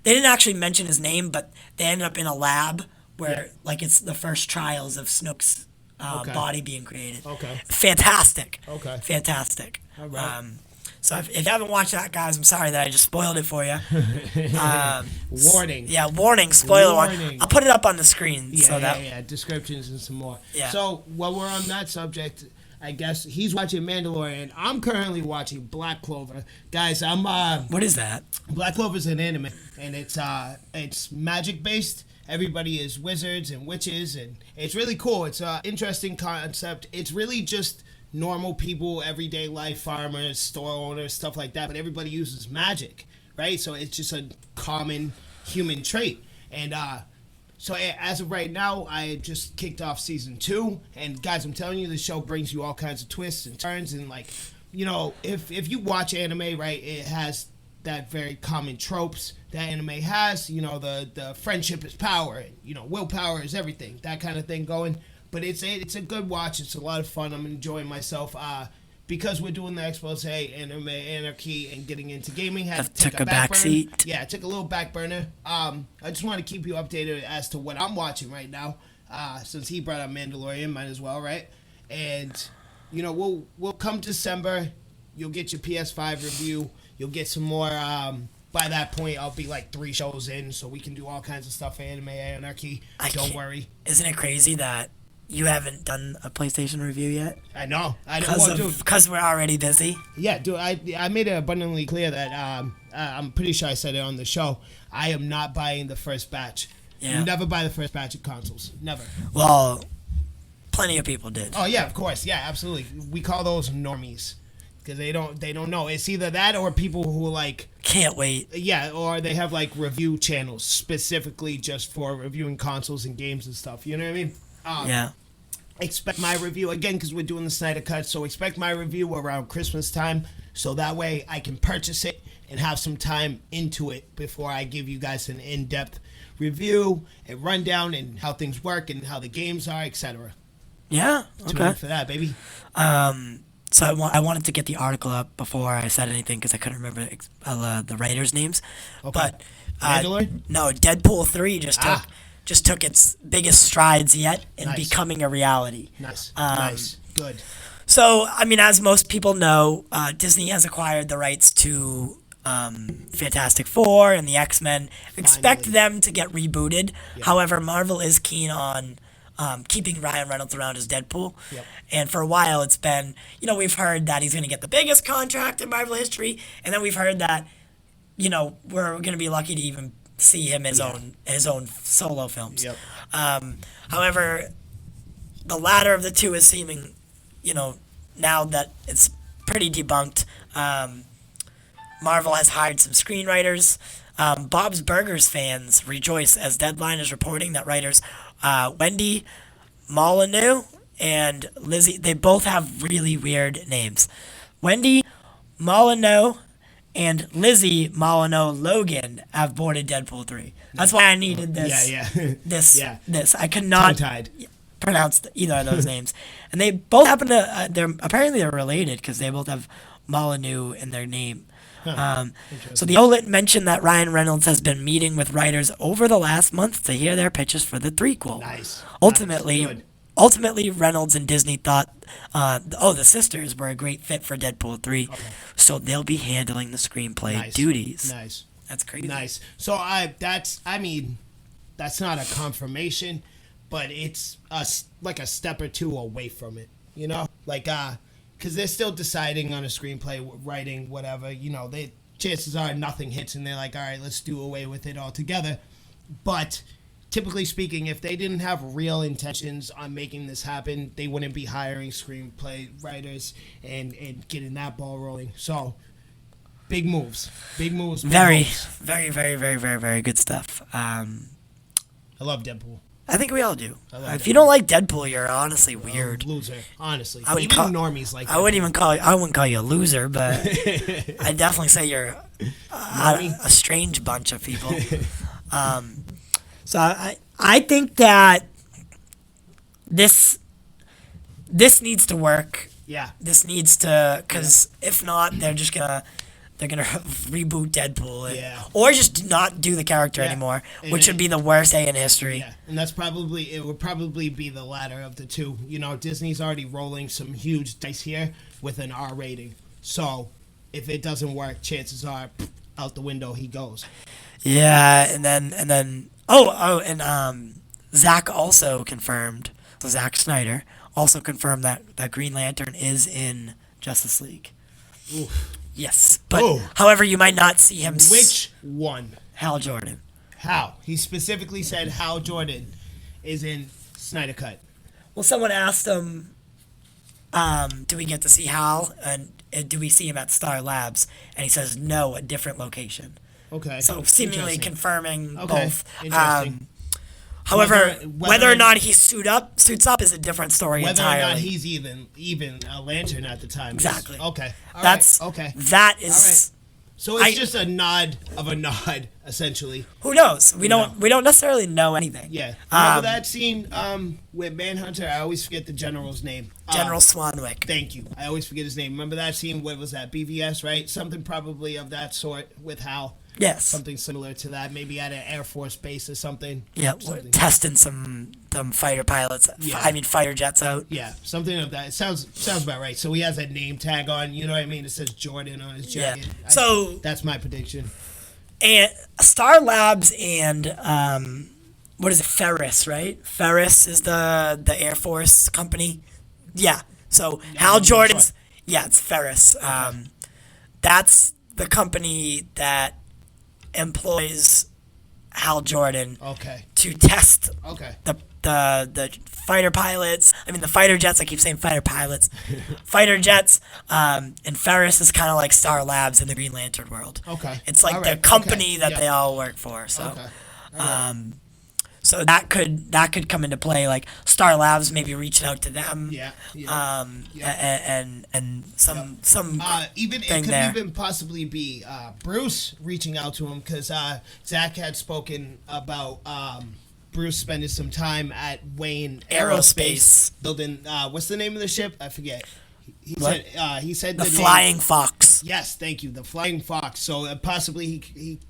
didn't actually mention his name, but they ended up in a lab where like it's the first trials of Snoke's body being created. Okay. Fantastic. Okay. Fantastic. All right. So if you haven't watched that, guys, I'm sorry that I just spoiled it for you. Warning. Yeah, warning, spoiler Warning. warning. I'll put it up on the screen. Yeah, descriptions and some more. Yeah. So while we're on that subject, I guess he's watching Mandalorian. I'm currently watching Black Clover. Guys, I'm What is that? Black Clover's an anime, and it's magic based. Everybody is wizards and witches, and it's really cool. It's an interesting concept. It's really just normal people, everyday life, farmers, store owners, stuff like that, but everybody uses magic, right? So it's just a common human trait. And so as of right now, I just kicked off season 2, and guys, I'm telling you, the show brings you all kinds of twists and turns, and like, you know, if you watch anime, right, it has that very common tropes that anime has, you know, the friendship is power, and, you know, willpower is everything, that kind of thing going. But it's a good watch. It's a lot of fun. I'm enjoying myself. Because we're doing the expose, anime, anarchy, and getting into gaming, had to take a back seat. Yeah, I took a little back burner. I just want to keep you updated as to what I'm watching right now. Since he brought up Mandalorian, might as well, right? And you know, we'll come December, you'll get your PS5 review. You'll get some more. By that point, I'll be like 3 shows in, so we can do all kinds of stuff for anime, anarchy. Don't worry. Isn't it crazy that you haven't done a PlayStation review yet? I know. I don't. Because we're already busy. Yeah, dude. I made it abundantly clear that I'm pretty sure I said it on the show. I am not buying the first batch. Yeah. You never buy the first batch of consoles. Never. Well, plenty of people did. Oh yeah, of course. Yeah, absolutely. We call those normies because they don't know. It's either that or people who like can't wait. Yeah, or they have like review channels specifically just for reviewing consoles and games and stuff. You know what I mean? Yeah. Expect my review again because we're doing the Snydercut. So expect my review around Christmas time, so that way I can purchase it and have some time into it before I give you guys an in-depth review and rundown and how things work and how the games are, etc. Yeah. Tune in for that, baby. So I wanted to get the article up before I said anything because I couldn't remember the writers' names. Okay. But No, Deadpool 3 just took its biggest strides yet in Nice. becoming a reality. Nice. Nice. Good. So, I mean, as most people know, Disney has acquired the rights to Fantastic Four and the X-Men. Expect Finally. them to get rebooted. Yeah. However, Marvel is keen on keeping Ryan Reynolds around as Deadpool. Yep. And for a while, it's been, you know, we've heard that he's going to get the biggest contract in Marvel history. And then we've heard that, you know, we're going to be lucky to even see him his own solo films. Yep. However, the latter of the two is seeming, you know, now that it's pretty debunked. Marvel has hired some screenwriters. Bob's Burgers fans rejoice as Deadline is reporting that writers Wendy Molyneux and Lizzie, they both have really weird names. Wendy Molyneux and Lizzie Molyneux Logan have boarded Deadpool 3. That's why I needed this. This. I could not Tongue-tied. pronounce either of those names. And they both happen to, they're related because they both have Molyneux in their name. So the outlet mentioned that Ryan Reynolds has been meeting with writers over the last month to hear their pitches for the threequel. Nice. Ultimately, Reynolds and Disney thought, the sisters were a great fit for Deadpool 3, so they'll be handling the screenplay duties. Nice. That's crazy. Nice. So I mean, that's not a confirmation, but it's like a step or two away from it, you know? Like, because they're still deciding on a screenplay, writing, whatever, you know, chances are nothing hits and they're like, all right, let's do away with it altogether. But typically speaking, if they didn't have real intentions on making this happen, they wouldn't be hiring screenplay writers and getting that ball rolling. So, big moves. Big moves. Very good stuff. I love Deadpool. I think we all do. If you don't like Deadpool, you're honestly weird. Loser, honestly. Even normies like that. I wouldn't call you a loser, but I'd definitely say you're a strange bunch of people. So I think that this needs to work. Yeah. This needs to, because if not, they're gonna reboot Deadpool, or just not do the character anymore, which would be the worst day in history. Yeah, and it would probably be the latter of the two. You know, Disney's already rolling some huge dice here with an R rating. So if it doesn't work, chances are out the window he goes. Yeah, and then Zack also confirmed. So Zack Snyder also confirmed that Green Lantern is in Justice League. Oof. Yes, but however, you might not see him. Which one? Hal Jordan. Hal. He specifically said Hal Jordan is in Snydercut. Well, someone asked him, do we get to see Hal, and do we see him at Star Labs? And he says, no, a different location. Okay. So seemingly confirming both. Interesting. However, whether or not he suits up is a different story entirely. Whether or not he's even a Lantern at the time. Exactly. Okay. Okay. That is. All right. So it's just a nod of a nod, essentially. Who knows? We don't necessarily know anything. Yeah. Remember that scene with Manhunter? I always forget the general's name. General Swanwick. Thank you. I always forget his name. Remember that scene? What was that? BVS, right? Something probably of that sort with Hal. Yes. Something similar to that, maybe at an Air Force base or something. Yeah, testing some fighter pilots. Yeah. Fighter jets out. Yeah, something of that. It sounds about right. So he has a name tag on. You know what I mean? It says Jordan on his jacket. Yeah. So that's my prediction. And Star Labs and what is it? Ferris, right? Ferris is the Air Force company. Yeah. So Hal Jordan's. Yeah, it's Ferris. That's the company that employs Hal Jordan to test the fighter pilots. I mean, the fighter jets. I keep saying fighter pilots. Fighter jets. And Ferris is kind of like Star Labs in the Green Lantern world. Okay. It's like the company that they all work for. So, so that could come into play. Like Star Labs maybe reaching out to them. And some even thing it could there. even possibly be Bruce reaching out to him because Zack had spoken about Bruce spending some time at Wayne Aerospace building. What's the name of the ship? I forget. He said the Flying Fox. Yes, thank you, the Flying Fox. So possibly he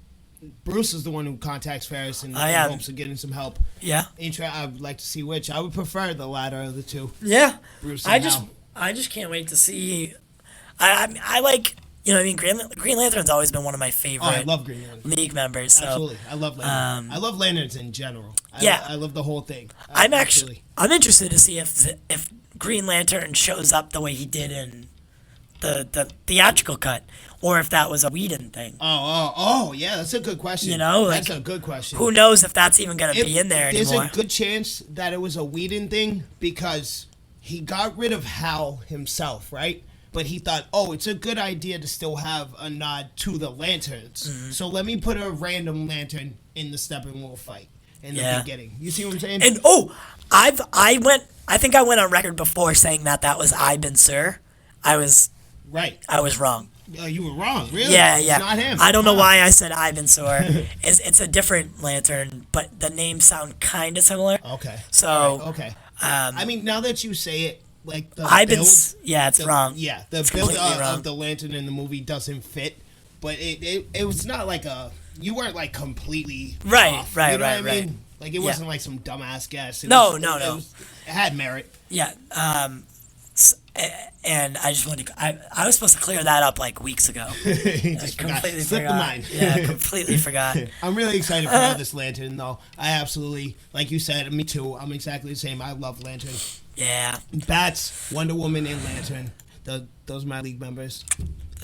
Bruce is the one who contacts Ferris and hopes of getting some help. Yeah. I would like to see which. I would prefer the latter of the two. Yeah. Bruce and Hal. I just can't wait to see. I like, Green Lantern's always been one of my favorite. I love Green Lantern. League members. So, absolutely, I love Lanterns. I love Lanterns in general. I love the whole thing. I'm interested to see if Green Lantern shows up the way he did in the theatrical cut, or if that was a Whedon thing. Oh, yeah, that's a good question. That's a good question. Who knows if that's even going to be in there anymore? There's a good chance that it was a Whedon thing because he got rid of Hal himself, right? But he thought, it's a good idea to still have a nod to the Lanterns. Mm-hmm. So let me put a random Lantern in the Steppenwolf fight in the beginning. You see what I'm saying? And I think I went on record before saying that was Ibn Sur. I was wrong. You were wrong, really? Yeah. It's not him. I don't know why I said Ibn Sur. It's a different Lantern, but the names sound kind of similar. Okay. So okay. I mean, now that you say it, like the wrong. Yeah, the build of the Lantern in the movie doesn't fit, but it was not like you weren't like completely off, right. You know what I mean? Like it wasn't like some dumbass guess. No. It had merit. Yeah. And I just wanted to, I was supposed to clear that up like weeks ago. He just forgot. Completely Slipped the forgot. mind. Yeah, completely forgot. I'm really excited for all this Lantern, though. I absolutely, like you said, me too. I'm exactly the same. I love Lantern. Yeah. Bats, Wonder Woman, and Lantern. Those are my league members.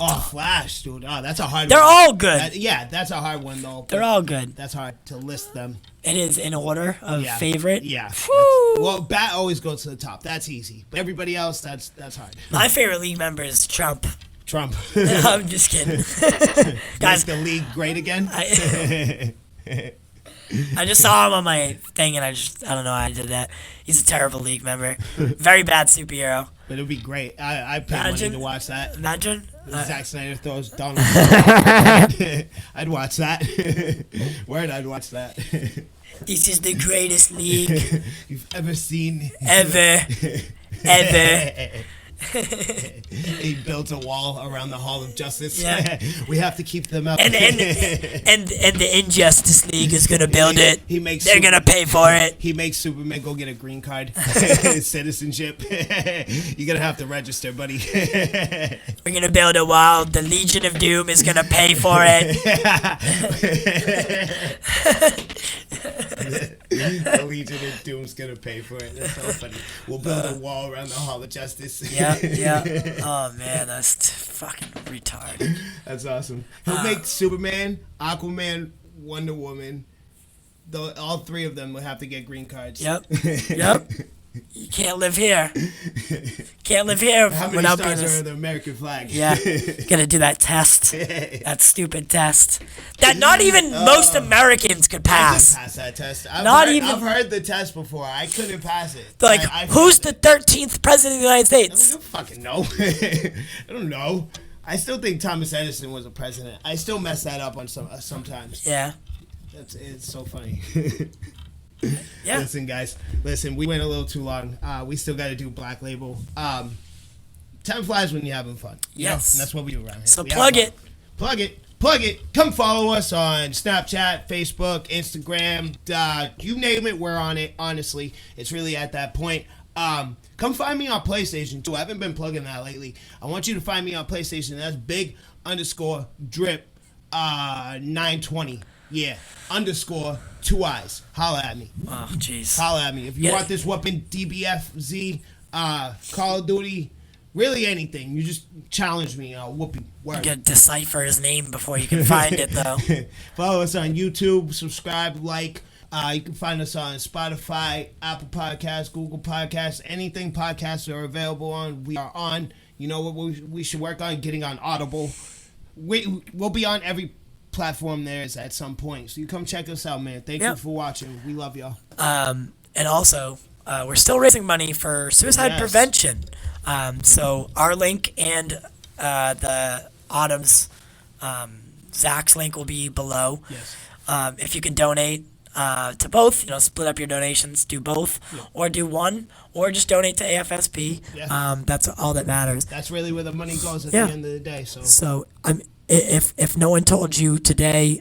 Oh, Flash, dude. Oh, that's a hard They're one. all good. That's a hard one, though. They're all good. That's hard to list them. It is in order of Yeah. favorite. Yeah. Woo! Well, Bat always goes to the top. That's easy. But everybody else, that's hard. My favorite league member is Trump. Trump. I'm just kidding. Guys, Guys, the league great again? I just saw him on my thing and I don't know how I did that. He's a terrible league member. Very bad superhero. But it would be great. I pay money to watch that. Imagine. Zack Snyder throws Donald Trump. I'd watch that. Word, I'd watch that. This is the greatest league You've ever seen. ever. He built a wall around the Hall of Justice. Yeah. We have to keep them up. And the Injustice League is gonna build it. They're gonna pay for it. He makes Superman go get a green card, citizenship. You're gonna have to register, buddy. We're gonna build a wall. The Legion of Doom is gonna pay for it. The Legion of Doom's gonna pay for it. That's so funny. We'll build a wall around the Hall of Justice. Yeah. Oh man, that's fucking retarded. That's awesome. He'll make Superman, Aquaman, Wonder Woman. All three of them will have to get green cards. Yep. You can't live here. How many without being stars are a... in the American flag? Yeah, gotta do that test. That stupid test. That not even most Americans could I pass. couldn't pass that test. I've heard the test before. I couldn't pass it. Like, who's the 13th president of the United I States? don't fucking know. I don't know. I still think Thomas Edison was a president. I still mess that up on sometimes. Yeah. It's so funny. Yeah. Listen, guys. We went a little too long. We still got to do Black Label. Time flies when you're having fun. Yes. And that's what we do around here. So We have plug fun. it. Plug it. Come follow us on Snapchat, Facebook, Instagram. You name it, we're on it. Honestly, it's really at that point. Come find me on PlayStation too. I haven't been plugging that lately. I want you to find me on PlayStation. That's big_drip 920. Yeah. _2 eyes. Holla at me. Oh, jeez. Holla at me. If you want this weapon, DBFZ, Call of Duty, really anything, you just challenge me. I'll whoop you. Word. You gotta decipher his name before you can find it, though. Follow us on YouTube. Subscribe, like. You can find us on Spotify, Apple Podcasts, Google Podcasts, anything podcasts are available on. We are on. You know what we should work on? Getting on Audible. We'll be on every platform there is at some point. So you come check us out, man. Thank you for watching. We love y'all. And also, we're still raising money for suicide prevention. So our link and the Autumn's Zach's link will be below. Yes. If you can donate to both, split up your donations, do both, or do one, or just donate to AFSP. Yeah. That's all that matters. That's really where the money goes at the end of the day. So if no one told you today,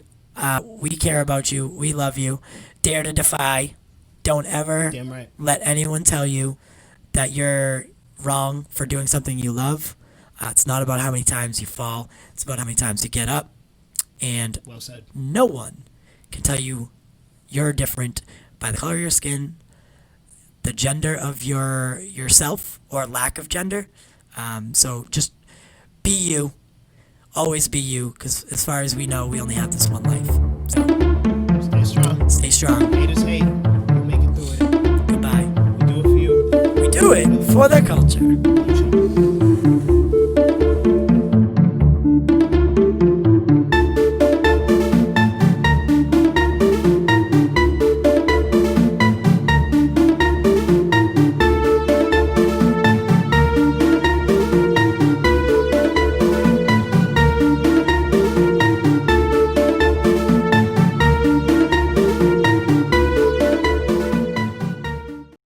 we care about you, we love you. Dare to defy. Don't ever let anyone tell you that you're wrong for doing something you love. It's not about how many times you fall. It's about how many times you get up. And well said. No one can tell you you're different by the color of your skin, the gender of yourself, or lack of gender. So just be you. Always be you, because as far as we know, we only have this one life. So stay strong. Stay strong. Haters hate. We'll make it through it. Goodbye. We do it for you. We do it for the culture.